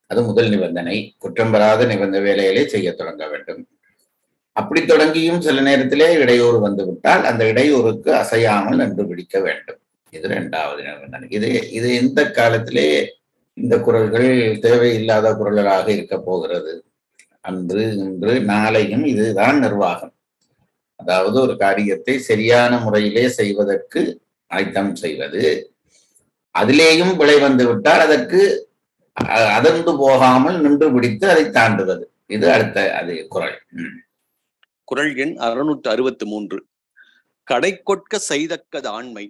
அது முதல் நிபந்தனை. குற்றம் வராத நிபந்த வேலைகளை செய்ய தொடங்க வேண்டும். அப்படி தொடங்கியும் சில நேரத்திலே இடையூறு வந்து விட்டால் அந்த இடையூறுக்கு அசையாமல் நின்று பிடிக்க வேண்டும். இது 2வது நிபந்தனை. இது எந்த காலத்திலே இந்த குறள்கள் தேவையில்லாத குறள்களாக இருக்க போகிறது? அன்று, இன்று, நாளையும் இதுதான் நிர்வாகம். அதாவது ஒரு காரியத்தை சரியான முறையிலே செய்வதற்கு ஆயத்தம் செய்வது, அதிலேயும் பிழை வந்து விட்டால் அதற்கு அதர்ந்து போகாமல் நின்று பிடித்து அதை தாண்டுவது. இது அடுத்த அது குறள். குறள் எண் 663. கடை கொட்க செய்தக்கது ஆண்மை,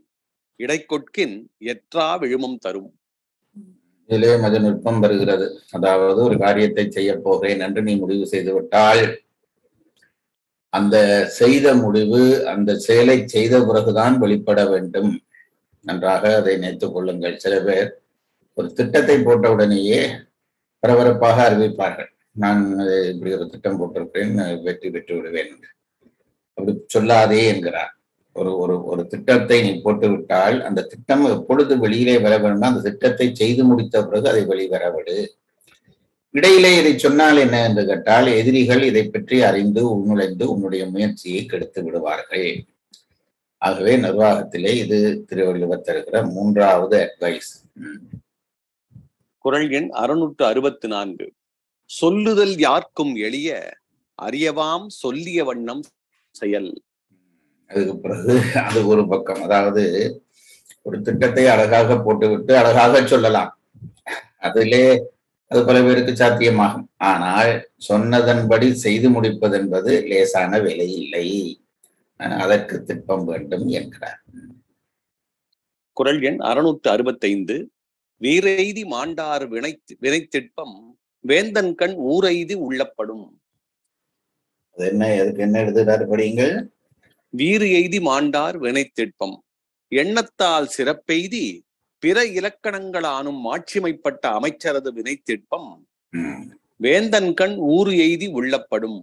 இடை கொட்கின் எற்றா விழுமம் தரும். இதிலே மது நுட்பம் வருகிறது. அதாவது ஒரு காரியத்தை செய்ய போகிறேன் என்று நீ முடிவு செய்து விட்டால் அந்த செய்த முடிவு அந்த செயலை செய்த பிறகுதான் வெளிப்பட வேண்டும். நன்றாக அதை நினைத்துக் கொள்ளுங்கள். சில பேர் ஒரு திட்டத்தை போட்ட உடனேயே பரபரப்பாக அறிவிப்பார்கள், நான் இப்படி ஒரு திட்டம் போட்டிருக்கிறேன், வெற்றி பெற்று விடுவேன். அப்படி சொல்லாதே என்கிறார். ஒரு திட்டத்தை நீ போட்டு விட்டால் அந்த திட்டம் எப்பொழுது வெளியிலே வர வேண்டும், அந்த திட்டத்தை செய்து முடித்த பிறகு அதை வெளிவரவிடு. இடையிலே இதை சொன்னால் என்ன என்று கேட்டால், எதிரிகள் இதை பற்றி அறிந்து உள்நுழைந்து உன்னுடைய முயற்சியை கெடுத்து விடுவார்கள். ஆகவே நிர்வாகத்திலே இது திருவள்ளுவர் தருகிற 3வது அட்வைஸ். குறள் எண் 664. சொல்லுதல் யார்க்கும் எளிய, அறியவாம் சொல்லிய வண்ணம் செயல். அதுக்கு பிறகு அது ஒரு பக்கம். அதாவது ஒரு திட்டத்தை அழகாக போட்டுவிட்டு அழகாக சொல்லலாம், அதிலே அது பல பேருக்கு சாத்தியமாகும். ஆனால் சொன்னதன்படி செய்து முடிப்பது என்பது லேசான வேலை இல்லை. அதற்கு திட்பம் வேண்டும் என்கிறார். குறள் எண் 665. வீரெய்தி மாண்டார் வினைத்திட்பம், வேந்தன் கண் ஊரெய்தி உள்ளப்படும். அது என்ன, எதுக்கு என்ன எழுதுகிறார் படியுங்கள். வீறு எய்தி மாண்டார் வினைத்திட்பம், எண்ணத்தால் சிறப்பெய்தி பிற இலக்கணங்களானும் மாட்சிமைப்பட்ட அமைச்சரது வினைத்திட்பம், வேந்தன் கண் ஊறு எய்தி உள்ளப்படும்.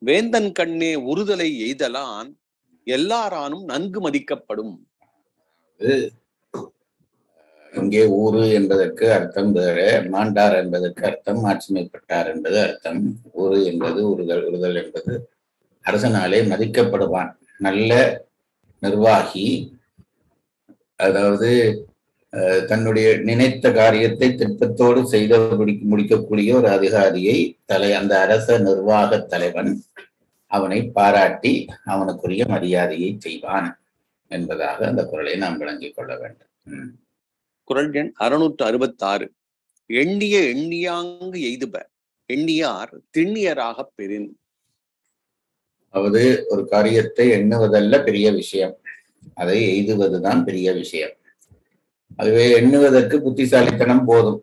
வேந்தன் கண்ணே உறுதலை எய்தலான் எல்லாரானும் நன்கு மதிக்கப்படும். இங்கே ஊரு என்பதற்கு அர்த்தம் வேற, மாண்டார் என்பதற்கு அர்த்தம் மாட்சிமைப்பட்டார் என்பது அர்த்தம். ஊரு என்பது உறுதல் என்பது அரசனாலே மதிக்கப்படுவான். நல்ல நிர்வாகி, அதாவது தன்னுடைய நினைத்த காரியத்தை திட்டத்தோடு செய்து முடிக்கக்கூடிய ஒரு அதிகாரியை அந்த அரச நிர்வாக தலைவன் அவனை பாராட்டி அவனுக்குரிய மரியாதையை செய்வான் என்பதாக அந்த குறளை நாம் விளங்கிக் கொள்ள வேண்டும். குறள் எண் 666. எண்ணிய எண்ணியாங்கு எய்துப, எண்ணியார் திண்ணியராக பெறின். அதாவது ஒரு காரியத்தை எண்ணுவதல்ல பெரிய விஷயம், அதை எய்துவதுதான் பெரிய விஷயம். அதுவே எண்ணுவதற்கு புத்திசாலித்தனம் போதும்,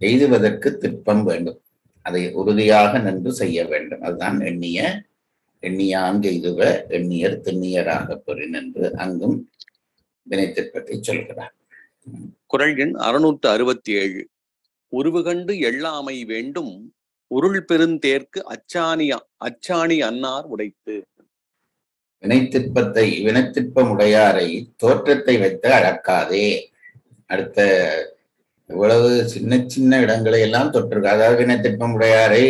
எய்துவதற்கு திட்பம் வேண்டும். அதை உறுதியாக நின்று செய்ய வேண்டும். அதுதான் எண்ணியாங்கு எய்துவ எண்ணியர் திண்ணியராக பெறின் என்று அங்கும் வினைத்திற்பத்தை சொல்கிறார். குறள் எண் 667. உருவு கண்டு எள்ளாமை வேண்டும், உருள் பெருந்தேர்க்கு அச்சாணி அன்னார் உடைத்து. வினைத்திற்பம் உடையாரை தோற்றத்தை வைத்து அளக்காதே. அடுத்த இவ்வளவு சின்ன சின்ன இடங்களை எல்லாம் தொற்றிருக்கு. அதாவது வினைத்திற்பம் உடையாரை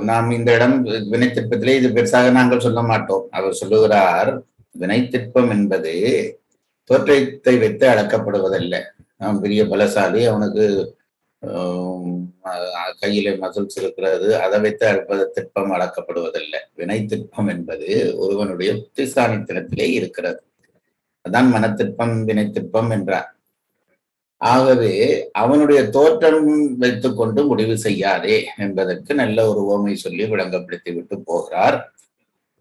நாம் இந்த இடம் வினைத்திற்பத்திலே இது பெருசாக நாங்கள் சொல்ல மாட்டோம். அவர் சொல்லுகிறார், வினைத்திற்பம் என்பது தோற்றத்தை வைத்து அளக்கப்படுவதல்ல. அவன் பெரிய பலசாலி, அவனுக்கு கையில மசில்ஸ் இருக்கிறது, அதை வைத்து அளப்பது திற்பம் அளக்கப்படுவதல்ல. வினைத்திற்பம் என்பது ஒருவனுடைய புத்திசாலித்தனத்திலே இருக்கிறது. அதான் மனத்திற்பம் வினைத்திற்பம் என்றார். ஆகவே அவனுடைய தோற்றம் வைத்துக் கொண்டு முடிவு செய்யாதே என்பதற்கு நல்ல ஒரு உவமை சொல்லி விளங்கப்படுத்தி விட்டு போகிறார்.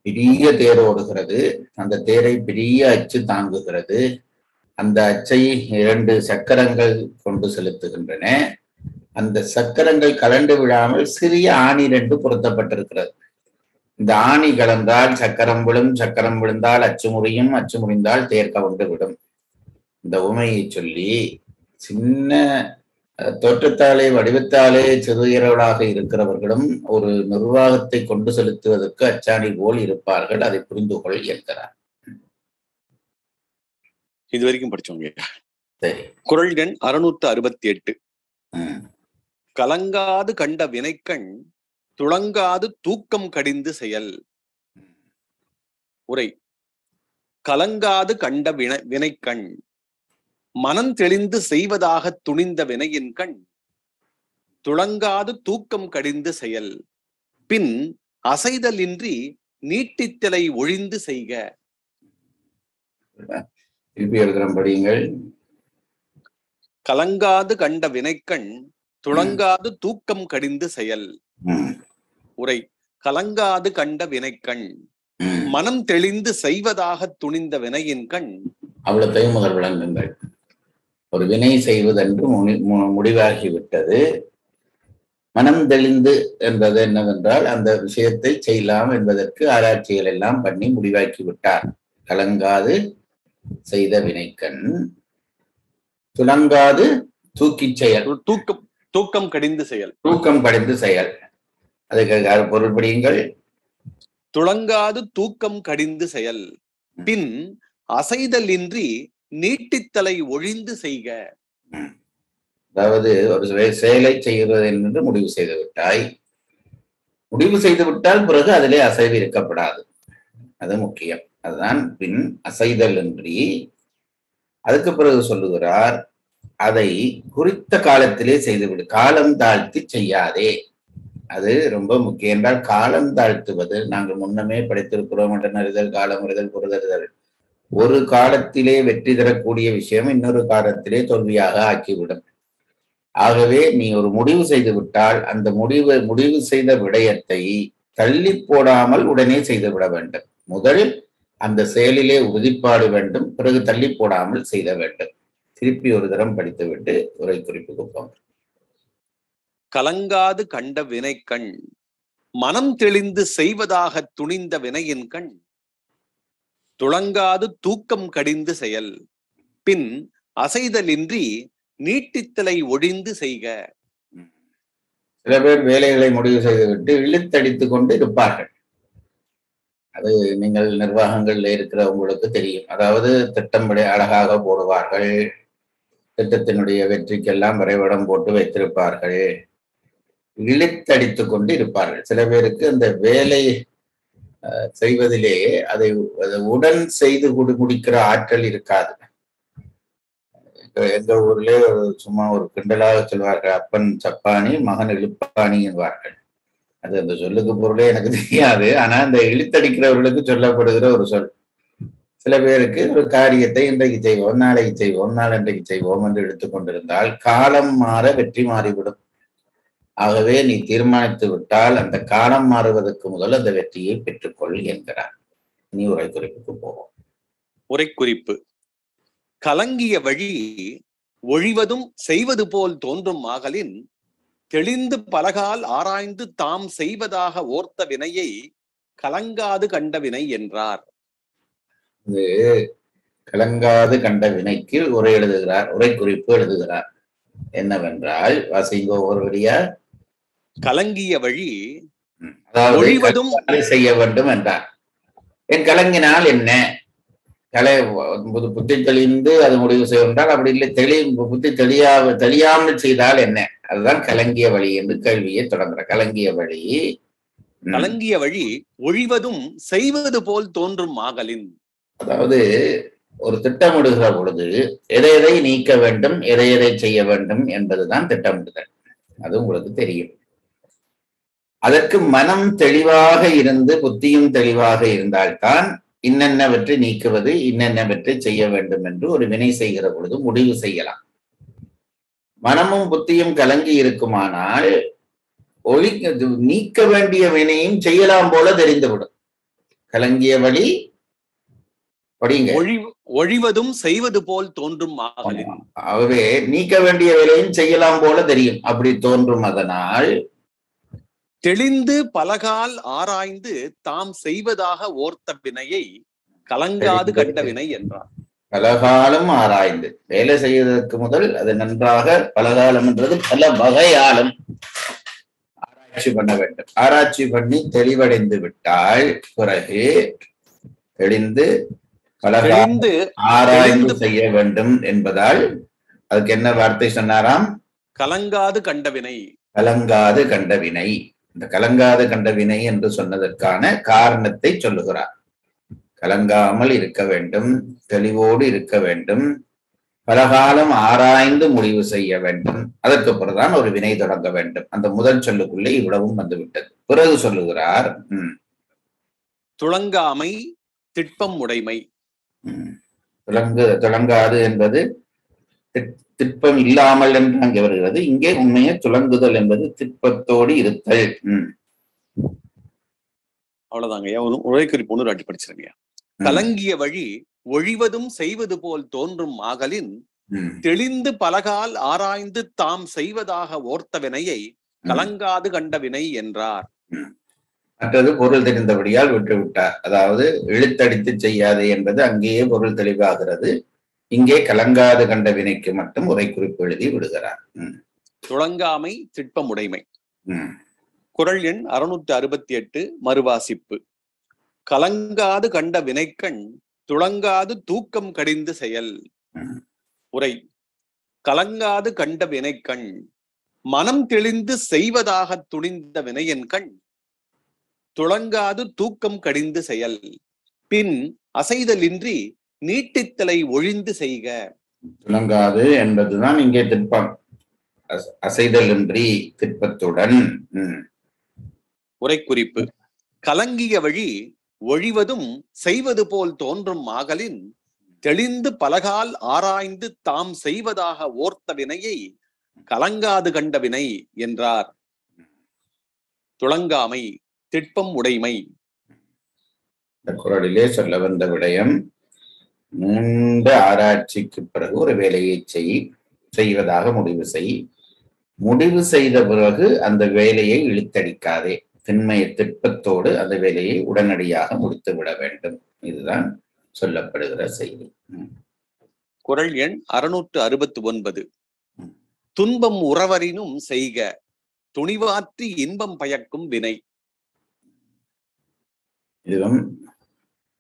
பெரிய தேர் ஓடுகிறது, அந்த தேரை பெரிய அச்சு தாங்குகிறது. அந்த அச்சை 2 சக்கரங்கள் கொண்டு செலுத்துகின்றன. அந்த சக்கரங்கள் கலண்டு விழாமல் சிறிய ஆணி 2 பொருத்தப்பட்டிருக்கிறது. இந்த ஆணி கலந்தால் சக்கரம் விழும், சக்கரம் விழுந்தால் அச்சு முறியும், அச்சு முறிந்தால் தேர் கவுண்டு விடும். இந்த உவமையை சொல்லி சின்ன தோற்றத்தாலே வடிவத்தாலே சிறுகிறவர்களாக இருக்கிறவர்களும் ஒரு நிர்வாகத்தை கொண்டு செலுத்துவதற்கு அச்சாணி போல் இருப்பார்கள், அதை புரிந்து கொள் என்கிறார். இது வரைக்கும் படிச்சோங்க. சரி. குறள் எண் 668. கலங்காது கண்ட வினைக்கண் துளங்காது தூக்கம் கடிந்து செயல். உரை: கலங்காது கண்ட வினைக்கண் மனம் தெளிந்து செய்வதாக துணிந்த வினையின் கண் துளங்காது தூக்கம் கடிந்து செயல். பின் அசைதலின்றி நீட்டித்தலை ஒழிந்து செய்க. படியுங்கள். கலங்காது கண்ட வினைக்கண் துளங்காது தூக்கம் கடிந்து செயல். உரை: கலங்காது கண்ட வினைக்கண் மனம் தெளிந்து செய்வதாக துணிந்த வினையின் கண். அவ்வளத்தையும் முதல் விளங்குங்கள். ஒரு வினை செய்வதென்று முடிவாகிவிட்டது. மனம் தெளிந்து என்பது என்னவென்றால் அந்த விஷயத்தை செய்யலாம் என்பதற்கு ஆராய்ச்சிகள் எல்லாம் பண்ணி முடிவாக்கி விட்டார். கலங்காது செய்த வினைக்கண் துளங்காது தூக்கி செயல். தூக்கம் கடிந்து செயல். தூக்கம் கடிந்து செயல். அதுக்கு பொருள் படியுங்கள். துளங்காது தூக்கம் கடிந்து செயல். பின் அசைதல் இன்றி நீட்டித்தலை ஒழிந்து செய்க. அதாவது ஒரு செயலை செய்கிறது என்று முடிவு செய்து விட்டாய். முடிவு செய்து விட்டால் பிறகு அதிலே அசைவு இருக்கப்படாது. அது முக்கியம். அதுதான் பின் அசைதல் இன்றி. அதுக்கு பிறகு சொல்லுகிறார், அதை குறித்த காலத்திலே செய்துவிடு, காலம் தாழ்த்தி செய்யாதே. அது ரொம்ப முக்கியம். என்றால் காலம் தாழ்த்துவது நாங்கள் முன்னமே படித்திருக்கிறோம். அறிதல், காலம் அறிதல், பொருதறிதல். ஒரு காலத்திலே வெற்றி தரக்கூடிய விஷயம் இன்னொரு காலத்திலே தோல்வியாக ஆக்கிவிடும். ஆகவே நீ ஒரு முடிவு செய்து விட்டால் அந்த முடிவு செய்த விடயத்தை தள்ளி போடாமல் உடனே செய்துவிட வேண்டும். முதலில் அந்த செயலிலே உறுதிப்பாடு வேண்டும், பிறகு தள்ளி போடாமல் செய்த வேண்டும். திருப்பி ஒரு தரம் படித்துவிட்டு உரை குறிப்புக்கு போங்க. கலங்காது கண்ட வினைக்கண் மனம் தெளிந்து செய்வதாக துணிந்த வினையின் கண் துளங்காது தூக்கம் கடிந்து செயல். பின் அசைதலின்றி நீட்டித்தலை ஒழிந்து செய்க. சில பேர் வேலைகளை முடிவு செய்துவிட்டு இழுத்தடித்து கொண்டு இருப்பார்கள். அது நீங்கள் நிர்வாகங்கள்ல இருக்கிற உங்களுக்கு தெரியும். அதாவது திட்டம்படி அழகாக போடுவார்கள், திட்டத்தினுடைய வெற்றிக்கெல்லாம் வரைபடம் போட்டு வைத்திருப்பார்கள், இழுத்தடித்து கொண்டு இருப்பார்கள். சில பேருக்கு அந்த வேலை செய்வதிலே அதை உடன் செய்து முடிக்கிற ஆற்றல் இருக்காது. எங்க ஊர்ல சும்மா ஒரு கிண்டலாக சொல்வார்கள், அப்பன் சப்பானி மகன் இழுப்பானி என்பார்கள். அது அந்த சொல்லுக்கு பொருளே எனக்கு தெரியாது. ஆனா அந்த இழுத்தடிக்கிறவர்களுக்கு சொல்லப்படுகிற ஒரு சொல். சில பேருக்கு ஒரு காரியத்தை இன்றைக்கு செய்வோம், நாளைக்கு செய்வோம், நாளன்றைக்கு செய்வோம் என்று எடுத்துக்கொண்டிருந்தால் காலம் மாற வெற்றி மாறிவிடும். ஆகவே நீ தீர்மானித்து விட்டால் அந்த காலம் மாறுவதற்கு முதல் அந்த வெற்றியை பெற்றுக்கொள் என்கிறார். நீ உரை குறிப்புக்கு போவோம். உரை குறிப்பு. கலங்கிய வழி ஒழிவதும் செய்வது போல் தோன்றும் ஆகலின் தெளிந்து பலகால் ஆராய்ந்து தாம் செய்வதாக ஓர்த்த வினையை கலங்காது கண்ட வினை என்றார். இது கலங்காது கண்ட வினைக்கு உரை எழுதுகிறார், உரை குறிப்பு எழுதுகிறார். என்னவென்றால் வாசிங்கோ ஒருவடியா. கலங்கிய வழி ஒழிவதும் செய்ய வேண்டும் என்றார். என் கலங்கினால் என்ன? புத்தி தெளிந்து அது முடிவு செய்தால், அப்படி இல்லை புத்தி தெளியாமல் செய்தால் என்ன? அதுதான் கலங்கிய வழி என்று கேள்வியை தொடங்குற. கலங்கிய வழி ஒழிவதும் செய்வது போல் தோன்றும் ஆகலின். அதாவது ஒரு திட்டமிடுகிற பொழுது எதை எதை நீக்க வேண்டும், எதை எதை செய்ய வேண்டும் என்பதுதான் திட்டமிடுதல். அது உங்களுக்கு தெரியும். அதற்கு மனம் தெளிவாக இருந்து புத்தியும் தெளிவாக இருந்தால்தான் இன்னென்னவற்றை நீக்குவது, இன்னென்னவற்றை செய்ய வேண்டும் என்று ஒரு வினை செய்கிற பொழுது முடிவு செய்யலாம். மனமும் புத்தியும் கலங்கி இருக்குமானால் நீக்க வேண்டிய வினையும் செய்யலாம் போல தெரிந்துவிடும். கலங்கிய வழி ஒழிவதும் செய்வது போல் தோன்றும் ஆகலின். ஆகவே நீக்க வேண்டிய வேலையும் செய்யலாம் போல தெரியும். அப்படி தோன்றும். அதனால் தெளிந்து பலகால் ஆராய்ந்து தாம் செய்வதாக ஓர்த்த வினையை கலங்காது கண்ட வினை என்றார். பலகாலம் ஆராய்ந்து வேலை செய்வதற்கு முதல் அது நன்றாக, பலகாலம் என்றது பல வகையாலும் ஆராய்ச்சி பண்ண வேண்டும். ஆராய்ச்சி பண்ணி தெளிவடைந்து விட்டால் பிறகு தெளிந்து பலகாலம் ஆராய்ந்து செய்ய வேண்டும் என்பதால் அதுக்கு என்ன வார்த்தை சொன்னாராம்? கலங்காது கண்ட வினை. கலங்காது கண்ட வினை. இந்த கலங்காது கண்ட வினை என்று சொன்னதற்கான காரணத்தை சொல்லுகிறார். கலங்காமல் இருக்க வேண்டும், தெளிவோடு இருக்க வேண்டும், பலகாலம் ஆராய்ந்து முடிவு செய்ய வேண்டும். அதற்கு பிறகுதான் ஒரு வினை தொடங்க வேண்டும். அந்த முதல் சொல்லுக்குள்ளே இவ்வளவும் வந்துவிட்டது. பிறகு சொல்லுகிறார் துளங்காமை திட்பம் உடைமை. துளங்காது என்பது திட்பம் இல்லாமல் என்று அங்கே வருகிறது. இங்கே உண்மையை துளங்குதல் என்பது திட்பத்தோடு இருத்தல். அவ்வளவுதாங்க. உரை குறிப்பு ஒன்று ராட்டி படிச்சிருங்க. கலங்கிய வழி ஒழிவதும் செய்வது போல் தோன்றும் ஆகலின் தெளிந்து பலகால் ஆராய்ந்து தாம் செய்வதாக ஓர்த்த வினையை கலங்காது கண்ட வினை என்றார். மற்றது பொருள் தெரிந்தபடியால் விட்டுவிட்டார். அதாவது இழுத்தடித்து செய்யாது என்பது அங்கேயே பொருள் தெளிவாகிறது. இங்கே கலங்காது கண்ட வினைக்கு மட்டும் உரை குறிப்பு எழுதி விடுகிறார். துளங்காமை திட்பம் உடைமை. குறள் எண் 668 மறுவாசிப்பு. கலங்காது கண்ட வினைக்கண் துளங்காது தூக்கம் கடிந்து செயல். உரை. கலங்காது கண்ட வினைக்கண் மனம் தெளிந்து செய்வதாக துணிந்த வினையன் கண் துளங்காது தூக்கம் கடிந்து செயல். பின் அசைதலின்றி நீட்டித்தலை ஒழிந்து செய்க. துளங்காது என்பதுதான் இங்கே திட்பம். அசைதலின்றி திட்பத்துடன். உரை குறிப்பு. கலங்கிய வழி ஒழிவதும் செய்வது போல் தோன்றும் ஆகலின் தெளிந்து பலகால் ஆராய்ந்து தாம் செய்வதாக ஓர்த்த வினையை கலங்காது கண்ட வினை என்றார். துளங்காமை திட்பம் உடைமை. இந்த குறளிலே சொல்ல வந்த விடயம், நீண்ட ஆராய்ச்சிக்கு பிறகு ஒரு வேலையை செய்வதாக முடிவு செய். முடிவு செய்த பிறகு அந்த வேலையை இழுத்தடிக்காதே. திண்மைய திட்பத்தோடு அந்த வேலையை உடனடியாக முடித்து விட வேண்டும். இதுதான் சொல்லப்படுகிற செய்தி. குறள் எண் 669. துன்பம் உறவரினும் செய்க துணிவாற்றி இன்பம் பயக்கும் வினை. இதுவும்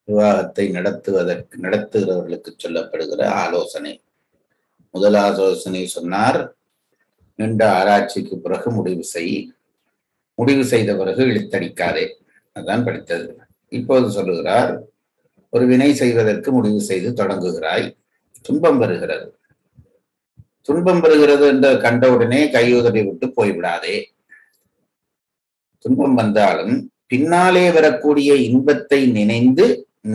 விவாகத்தை நடத்துகிறவர்களுக்கு சொல்லப்படுகிற ஆலோசனை. முதல் ஆலோசனை சொன்னார், நீண்ட ஆராய்ச்சிக்கு பிறகு முடிவு செய்த பிறகு இழுத்தடிக்காதே. அதுதான் படித்தது. இப்போது சொல்லுகிறார், ஒரு வினை செய்வதற்கு முடிவு செய்து தொடங்குகிறாய், துன்பம் வருகிறது. துன்பம் வருகிறது என்று கண்டவுடனே கையுதறி விட்டு போய்விடாதே. துன்பம் வந்தாலும் பின்னாலே வரக்கூடிய இன்பத்தை நினைந்து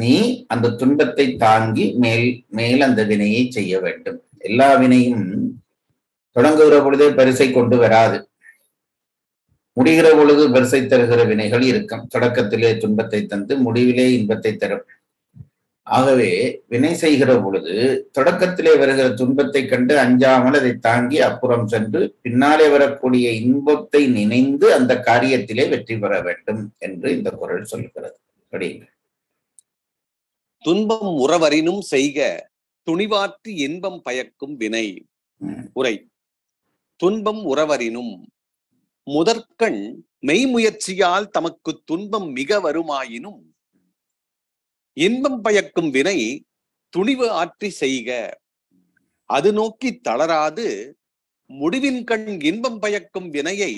நீ அந்த துன்பத்தை தாங்கி மேல் அந்த வினையை செய்ய வேண்டும். எல்லா வினையும் தொடங்குகிற பொழுதே பரிசை கொண்டு வராது. முடிகிற பொழுது வரிசை தருகிற வினைகள் இருக்கும். தொடக்கத்திலே துன்பத்தை தந்து முடிவிலே இன்பத்தை தரும். ஆகவே வினை செய்கிற பொழுது தொடக்கத்திலே வருகிற துன்பத்தை கண்டு அஞ்சாமல் அதை தாங்கி அப்புறம் சென்று பின்னாலே வரக்கூடிய இன்பத்தை நினைந்து அந்த காரியத்திலே வெற்றி பெற வேண்டும் என்று இந்த குறள் சொல்கிறது. படிங்க. துன்பம் உறவரினும் செய்க துணிவாற்றி இன்பம் பயக்கும் வினை. உரை. துன்பம் உறவரினும் முதற்கண் மெய்முயற்சியால் தமக்கு துன்பம் மிக வருமாயினும் இன்பம் பயக்கும் வினை துணிவு ஆற்றி செய்க, அது நோக்கி தளராது முடிவின் கண் இன்பம் பயக்கும் வினையை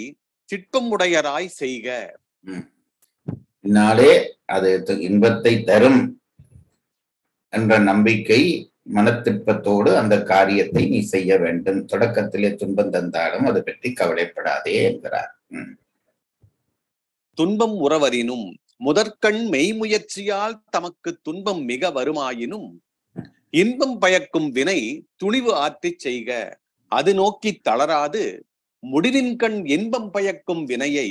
திட்பம் உடையராய் செய்க. பின்னாலே அது இன்பத்தை தரும் என்ற நம்பிக்கை மனத்திற்பத்தோடு அந்த காரியத்தை நீ செய்ய வேண்டும். தொடக்கத்திலே துன்பம் தந்தாலும் அதை பற்றி கவலைப்படாதே என்கிறார். துன்பம் உறவரினும் முதற்கண் மெய்முயற்சியால் தமக்கு துன்பம் மிக வருமாயினும் இன்பம் பயக்கும் வினை துணிவு ஆற்றிச் செய்க, அது நோக்கி தளராது முடிவின் கண் இன்பம் பயக்கும் வினையை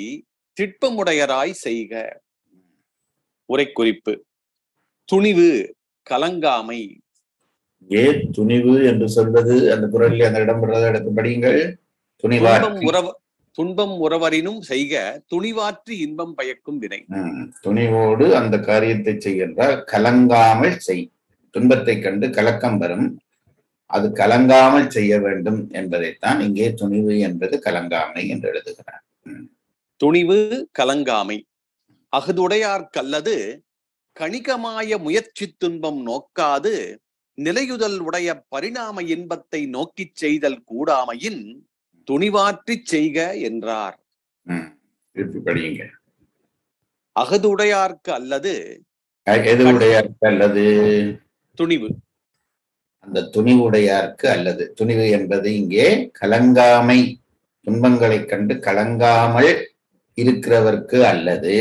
திட்பமுடையராய் செய்க. உரைக்குறிப்பு. துணிவு கலங்காமை. ஏன் துணிவு என்று சொல்வது அந்த குறளில் அந்த இடம்பெறதை எடுத்து படியுங்கள். துன்பம் உறவரினும் செய்க துணிவாற்றி இன்பம் பயக்கும் வினை. துணிவோடு அந்த காரியத்தை செய்கின்றால் கலங்காமல் செய். துன்பத்தை கண்டு கலக்கம் வரும், அது கலங்காமல் செய்ய வேண்டும் என்பதைத்தான் இங்கே துணிவு என்பது கலங்காமை என்று எழுதுகிறார். துணிவு கலங்காமை. அஃதுடையார்க்கல்லது கணிகமாய முயற்சி துன்பம் நோக்காது நிலையுதல் உடைய பரிணாம இன்பத்தை நோக்கிச் செய்தல் கூடாமையின் துணிவாற்றிச் செய்க என்றார். அகதுடையார்க்கு அல்லது எதுடையார்க்கு அல்லது துணிவு. அந்த துணிவுடையார்க்கு அல்லது துணிவு என்பது இங்கே கலங்காமை, துன்பங்களை கண்டு கலங்காமல் இருக்கிறவர்க்கு அல்லது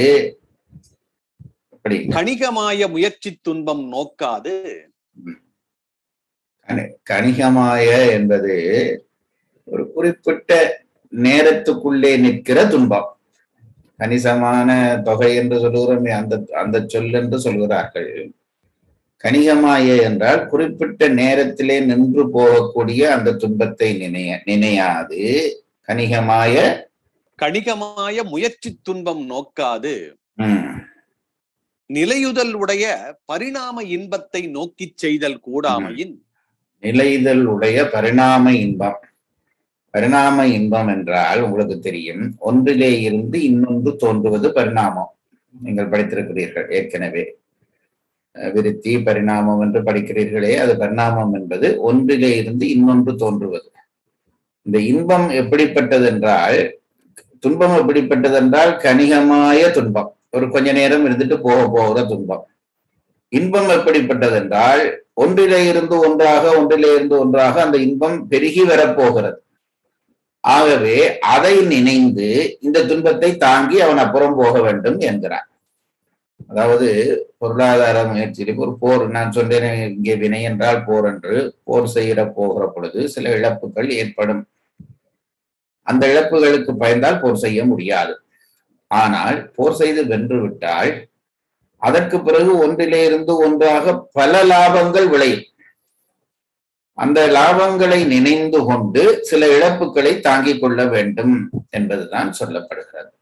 கணிகமாய முயற்சி துன்பம் நோக்காது. கணிகமாய என்பது ஒரு குறிப்பிட்ட நேரத்துக்குள்ளே நிற்கிற துன்பம். கணிசமான தொகை என்று சொல்லுகிறோமே, அந்த சொல் என்று சொல்கிறார்கள். கணிகமாய என்றால் குறிப்பிட்ட நேரத்திலே நின்று போகக்கூடிய அந்த துன்பத்தை நினையாது. கணிகமாய முயற்சி துன்பம் நோக்காது நிலையுதல் உடைய பரிணாம இன்பத்தை நோக்கிச் செய்தல் கூடாமையின். நிலையுதல் உடைய பரிணாம இன்பம். பரிணாம இன்பம் என்றால் உங்களுக்கு தெரியும், ஒன்றிலே இருந்து இன்னொன்று தோன்றுவது பரிணாமம். நீங்கள் படித்திருக்கிறீர்கள் ஏற்கனவே. விருத்தி பரிணாமம் என்று படிக்கிறீர்களே, அது பரிணாமம் என்பது ஒன்றிலே இருந்து இன்னொன்று தோன்றுவது. இந்த இன்பம் எப்படிப்பட்டது என்றால், துன்பம் எப்படிப்பட்டது என்றால் கணிகமாய துன்பம், ஒரு கொஞ்ச நேரம் இருந்துட்டு போகிற துன்பம். இன்பம் எப்படிப்பட்டது என்றால் ஒன்றிலே இருந்து ஒன்றாக அந்த இன்பம் பெருகி வரப்போகிறது. ஆகவே அதை நினைந்து இந்த துன்பத்தை தாங்கி அவன் அப்புறம் போக வேண்டும் என்கிறான். அதாவது பொருளாதார முயற்சியில் ஒரு போர், நான் சொன்னேன் இங்கே வினை என்றால் போர் என்று, போர் செய்கிற போகிற பொழுது சில இழப்புகள் ஏற்படும். அந்த இழப்புகளுக்கு பயந்தால் போர் செய்ய முடியாது. ஆனால் போர் செய்து வென்று விட்டால் அதற்கு பிறகு ஒன்றிலே இருந்து ஒன்றாக பல லாபங்கள் விளையும். அந்த லாபங்களை நினைந்து கொண்டு சில இழப்புகளை தாங்கிக் கொள்ள வேண்டும் என்பதுதான் சொல்லப்படுகிறது.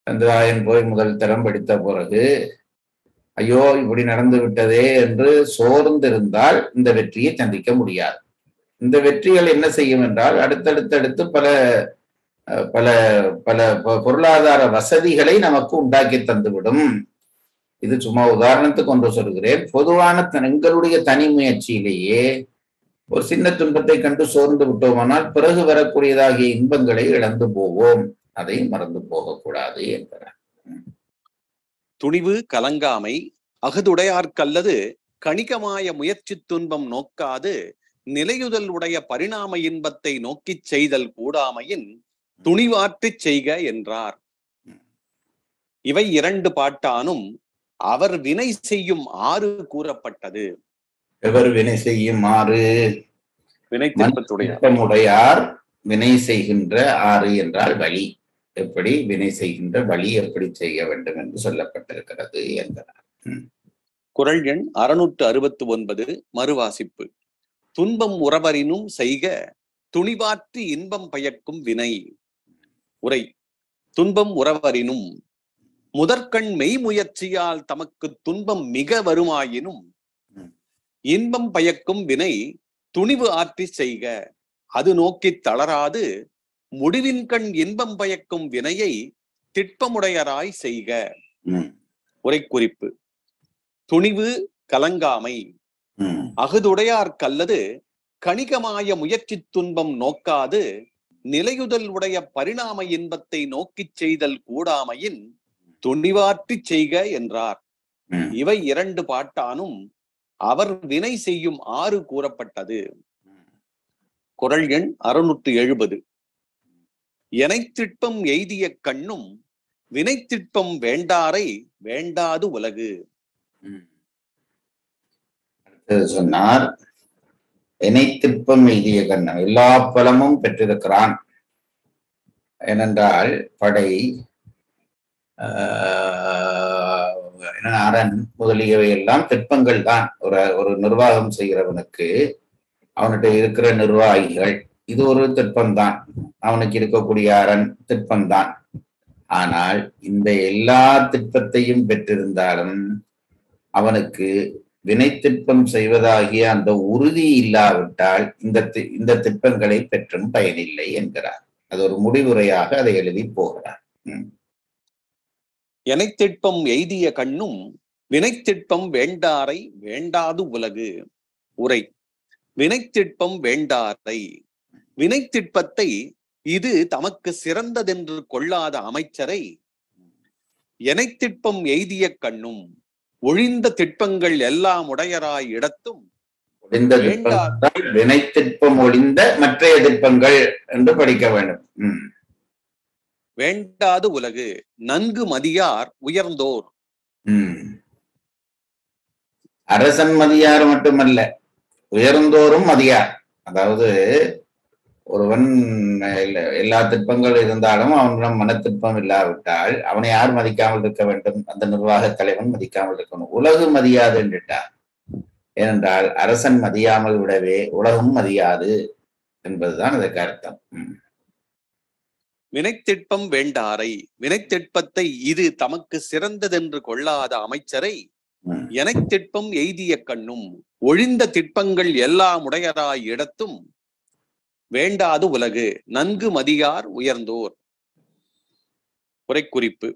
சந்திராயன் போய் முதல் தரம் படித்த பிறகு ஐயோ இப்படி நடந்து விட்டதே என்று சோர்ந்திருந்தால் இந்த வெற்றியை சந்திக்க முடியாது. இந்த வெற்றிகள் என்ன செய்யும் என்றால் அடுத்தடுத்து பல பல பல பொருளாதார வசதிகளை நமக்கு உண்டாக்கி தந்துவிடும். இது சும்மா உதாரணத்துக்கு ஒன்று சொல்கிறேன். பொதுவான எங்களுடைய தனி முயற்சியிலேயே ஒரு சின்ன துன்பத்தை கண்டு சோர்ந்து விட்டோமானால் பிறகு வரக்கூடியதாகிய இன்பங்களை இழந்து போவோம். அதை மறந்து போகக்கூடாது என்கிறார். துணிவு கலங்காமை. அகதுடையார்க்கல்லது கணிகமாய முயற்சி துன்பம் நோக்காது நிலையுதல் உடைய பரிணாம இன்பத்தை நோக்கிச் செய்தல் கூடாமையின் துணிவாற்றிச் செய்க என்றார். இவை இரண்டு பாட்டானும் அவர் வினை செய்யும் ஆறு கூறப்பட்டது. எவர் வினை செய்யும் ஆறு? வினை திட்பத்துடையார். திட்டமுடையார் வினை செய்கின்ற ஆறு என்றால் வழி. எப்படி வினை செய்கின்ற வழி எப்படி செய்ய வேண்டும் என்று சொல்லப்பட்டிருக்கிறது என்றார். குறள் எண் 669 மறுவாசிப்பு. துன்பம் உறவரினும் செய்க துணிவாற்றி இன்பம் பயக்கும் வினை. உரை: துன்பம் உறவரினும் முதற்கண் மெய்முயற்சியால் தமக்கு துன்பம் மிக வருமாயினும் இன்பம் பயக்கும் வினை துணிவு ஆற்றி செய்க, அது நோக்கி தளராது முடிவின் கண் இன்பம் பயக்கும் வினையை திட்பமுடையராய் செய்க. உரை குறிப்பு: துணிவு கலங்காமை, அகுதுடையார் கல்லது கணிகமாய முயற்சி துன்பம் நோக்காது நிலையுதல் உடைய பரிணாம இன்பத்தை நோக்கிச் செய்தல் கூடாமையின் துணிவாற்றி செய்க என்றார். இவை 2 பாட்டானும் அவர் வினை செய்யும் 6 கூறப்பட்டது. குறள் எண் 670. எனைத்திட்பம் எய்திய கண்ணும் வினைத்திட்பம் வேண்டாரை வேண்டாது உலகு. சொன்னார், எனைத்திற்பம் எய்திய கண்ணன் எல்லா பலமும் பெற்றிருக்கிறான். ஏனென்றால் படை, அரண் முதலியவை எல்லாம் திட்பங்கள் தான். ஒரு நிர்வாகம் செய்கிறவனுக்கு அவன்கிட்ட இருக்கிற நிர்வாகிகள் இது ஒரு திட்பம்தான், அவனுக்கு இருக்கக்கூடிய அரண் திட்பம்தான். ஆனால் இந்த எல்லா திட்பத்தையும் பெற்றிருந்தாலும் அவனுக்கு வினைத்திட்பம் செய்வதாகிய அந்த உறுதி இல்லாவிட்டால் இந்த திட்பங்களை பெற்றும் பயனில்லை என்கிறார். அது ஒரு முடிவுரையாக அதை எழுதி போகிறார். எனைத்திட்பம் எய்திய கண்ணும் வினைத்திட்பம் வேண்டாரை வேண்டாது உலகு. உரை: வினைத்திட்பம் வேண்டாரை, வினைத்திட்பத்தை இது தமக்கு சிறந்ததென்று கொள்ளாத அமைச்சரை எனைத்திட்பம் எய்திய கண்ணும் ஒழிந்த திட்பங்கள் எல்லாம் உடையராய் இடத்தும் வினைத்திட்பம் ஒழிந்த மற்றைய திட்பங்கள் என்று படிக்க வேண்டும். வேண்டாது உலகு நன்கு மதியார் உயர்ந்தோர். அரசன் மதியார் மட்டுமல்ல, உயர்ந்தோரும் மதியார். அதாவது ஒருவன் எல்லா திட்பங்கள் இருந்தாலும் அவனிடம் மனத்திற்பம் இல்லாவிட்டால் அவனை யார் மதிக்காமல் இருக்க வேண்டும்? அந்த நிர்வாக தலைவன் மதிக்காமல் இருக்கணும். உலகு மதியாது என்றிட்டார். ஏனென்றால் அரசன் மதியாமல் விடவே உலகம் மதியாது என்பதுதான் அதற்கு அர்த்தம். வினைத்திட்பம் வேண்டாரை, வினைத்திட்பத்தை இது தமக்கு சிறந்ததென்று கொள்ளாத அமைச்சரை எனைத்திட்பம் எய்திய கண்ணும் ஒழிந்த திட்பங்கள் எல்லாம் உடையராய் இடத்தும் வேண்டாது உலகு நன்கு மதியார் உயர்ந்தோர். உரைக்குறிப்பு: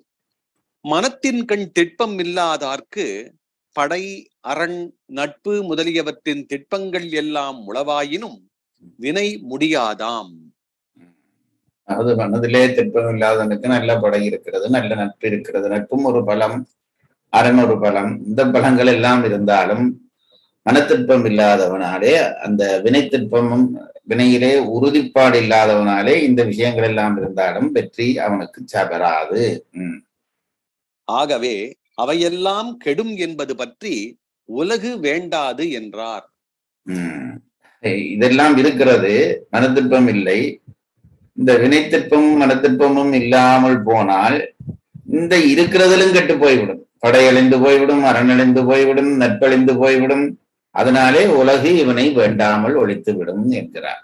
மனத்தின் கண் திட்பம் இல்லாதார்க்கு படை, அரண், நட்பு முதலியவற்றின் திட்பங்கள் எல்லாம் உளவாயினும் வினை முடியாதாம். அதாவது மனதிலே திட்பம் இல்லாதவனுக்கு நல்ல படை இருக்கிறது, நல்ல நட்பு இருக்கிறது. நட்பும் ஒரு பலம், அரண் ஒரு பலம். இந்த பலங்கள் எல்லாம் இருந்தாலும் மனத்திற்பம் இல்லாதவனாலே, அந்த வினைத்திற்பமும் வினையிலே உறுதிப்பாடு இல்லாதவனாலே இந்த விஷயங்கள் எல்லாம் இருந்தாலும் வெற்றி அவனுக்கு சபராது. ஆகவே அவையெல்லாம் கெடும் என்பது பற்றி உலகு வேண்டாது என்றார். இதெல்லாம் இருக்கிறது, மனத்திற்பம் இல்லை. இந்த வினைத்திற்பமும் மனத்திற்பமும் இல்லாமல் போனால் இந்த இருக்கிறதிலும் கெட்டு போய்விடும். படையழிந்து போய்விடும், அரணழிந்து போய்விடும், நட்பழிந்து போய்விடும். அதனாலே உலகு இவனை வேண்டாமல் ஒழித்து விடும் என்கிறார்.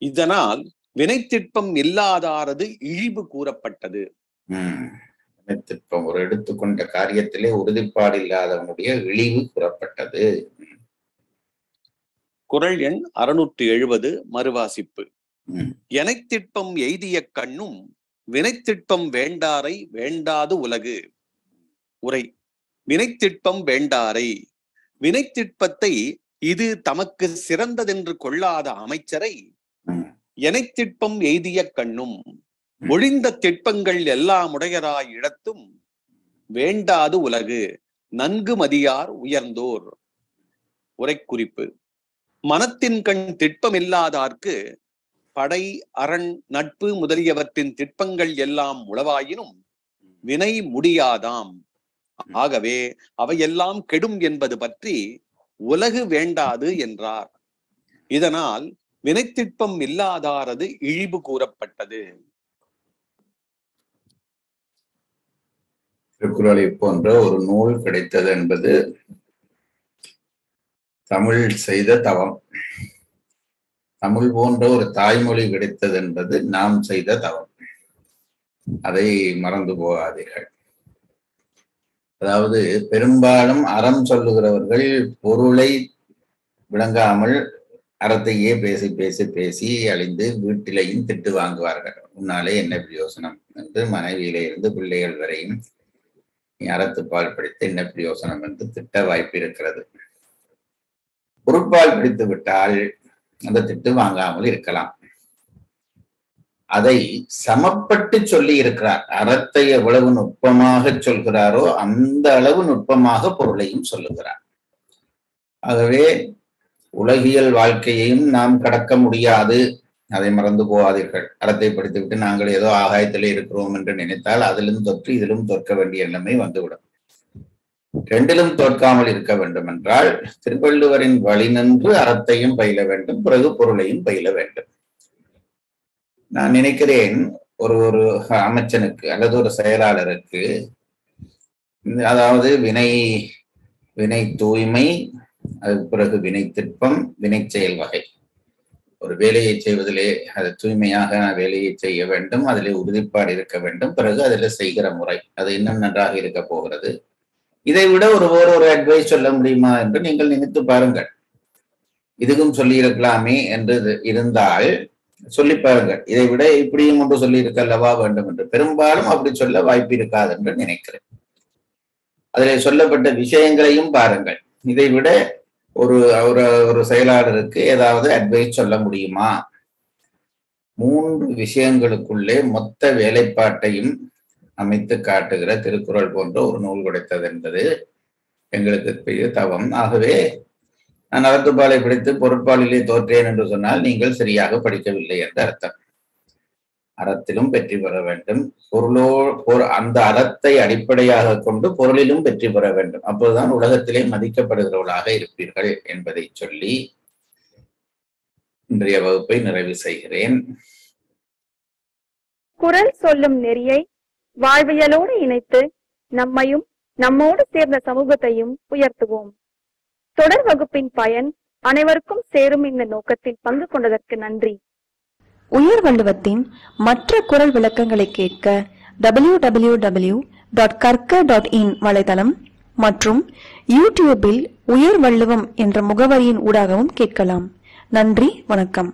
இதனால் வினைத்திற்பம் இல்லாதாரது இழிவு கூறப்பட்டது. வினைத்திற்பம் ஒரு எடுத்துக்கொண்ட காரியத்திலே உறுதிப்பாடு இல்லாதவனுடைய இழிவு கூறப்பட்டது. குறள் எண் 670 மறுவாசிப்பு. எனைத்திற்பம் எய்திய கண்ணும் வினைத்திற்பம் வேண்டாரை வேண்டாது உலகு. உரை: வினைத்திற்பம் வேண்டாரை, வினைத்திற்பத்தை இது தமக்கு சிறந்ததென்று கொள்ளாத அமைச்சரை எனைத்திற்பம் எய்திய கண்ணும் ஒழிந்த திட்பங்கள் எல்லாம் உடையராய் இடத்தும் வேண்டாது உலகு நன்கு மதியார் உயர்ந்தோர். உரைக்குறிப்பு: மனத்தின் கண் திட்பமில்லாதார்க்கு படை, அரண், நட்பு முதலியவற்றின் திட்பங்கள் எல்லாம் உளவாயினும் வினை முடியாதாம். ஆகவே அவையெல்லாம் கெடும் என்பது பற்றி உலகு வேண்டாது என்றார். இதனால் வினைத்திற்பம் இல்லாதாரது இழிவு கூறப்பட்டது. திருக்குறளை போன்ற ஒரு நூல் கிடைத்தது என்பது தமிழ் செய்த தவம். தமிழ் போன்ற ஒரு தாய்மொழி கிடைத்தது என்பது நாம் செய்த தவம். அதை மறந்து போகாதீர்கள். அதாவது பெரும்பாலும் அறம் சொல்லுகிறவர்கள் பொருளை விளங்காமல் அறத்தையே பேசி பேசி பேசி அழிந்து வீட்டிலையும் திட்டு வாங்குவார்கள். உன்னாலே என்ன பிரயோசனம் என்று மனைவியிலே இருந்து பிள்ளைகள் வரையும் நீ அறத்துப்பால் படித்து என்ன பிரயோசனம் என்று திட்ட வாய்ப்பு இருக்கிறது. பொருட்பால் பிடித்து விட்டால் அந்த திட்டு வாங்காமல் இருக்கலாம். அதை சமப்பட்டு சொல்லி இருக்கிறார். அறத்தை எவ்வளவு நுட்பமாக சொல்கிறாரோ அந்த அளவு நுட்பமாக பொருளையும் சொல்லுகிறார். ஆகவே உலகியல் வாழ்க்கையையும் நாம் கடக்க முடியாது, அதை மறந்து போகாதீர்கள். அறத்தை படித்துவிட்டு நாங்கள் ஏதோ ஆகாயத்திலே இருக்கிறோம் என்று நினைத்தால் அதிலும் தொற்று இதிலும் தோற்க வேண்டிய நிலைமை வந்துவிடும். ரெண்டிலும் தோற்காமல் இருக்க வேண்டும் என்றால் திருவள்ளுவரின் வழி நின்று அறத்தையும் பயில வேண்டும், பிறகு பொருளையும் பயில வேண்டும். நான் நினைக்கிறேன் ஒரு அமைச்சனுக்கு அல்லது ஒரு செயலாளருக்கு, அதாவது வினை தூய்மை, அதுக்கு பிறகு வினை திட்பம், வினை செயல் வகை. ஒரு வேலையை செய்வதிலே அது தூய்மையாக வேலையை செய்ய வேண்டும், அதிலே உறுதிப்பாடு இருக்க வேண்டும், பிறகு அதில் செய்கிற முறை அது இன்னும் நன்றாக இருக்க போகிறது. இதை விட ஒரு அட்வைஸ் சொல்ல முடியுமா என்று நீங்கள் நினைத்து பாருங்கள். இதுக்கும் சொல்லி இருக்கலாமே என்று இருந்தால் சொல்லி பாருங்கள். இதை விட இப்படியும் ஒன்று சொல்லி இருக்கல்லவா வேண்டும் என்று. பெரும்பாலும் அப்படி சொல்ல வாய்ப்பு இருக்காது என்று நினைக்கிறேன். அதில் சொல்லப்பட்ட விஷயங்களையும் பாருங்கள். இதை விட ஒரு செயலாளருக்கு ஏதாவது அட்வைஸ் சொல்ல முடியுமா? 3 விஷயங்களுக்குள்ளே மொத்த வேலைப்பாட்டையும் அமைத்து காட்டுகிற திருக்குறள் போன்ற ஒரு நூல் கிடைத்தது என்பது எங்களுக்கு பெரிய தவம். ஆகவே நான் அறத்துப்பாலை படித்து பொருட்பாலிலே தோற்றேன் என்று சொன்னால் நீங்கள் சரியாக படிக்கவில்லை என்று அர்த்தம். அறத்திலும் வெற்றி பெற வேண்டும், அந்த அறத்தை அடிப்படையாக கொண்டு பொருளிலும் வெற்றி பெற வேண்டும். அப்போதுதான் உலகத்திலே மதிக்கப்படுகிறவர்களாக இருப்பீர்கள் என்பதை சொல்லி இன்றைய வகுப்பை நிறைவு செய்கிறேன். குறள் சொல்லும் நெறியை வாழ்வியலோடு இணைத்து நம்மையும் நம்மோடு சேர்ந்த சமூகத்தையும் உயர்த்துவோம். தொடர் வகுப்பின் பயன் அனைவருக்கும் சேரும் இந்த நோக்கத்தில் பங்கு கொண்டதற்கு நன்றி. உயர் வள்ளுவத்தின் மற்ற குறள் விளக்கங்களை கேட்க www.karka.in வலைதளம் மற்றும் யூடியூபில் உயர் வள்ளுவம் என்ற முகவரியின் ஊடாகவும் கேட்கலாம். நன்றி, வணக்கம்.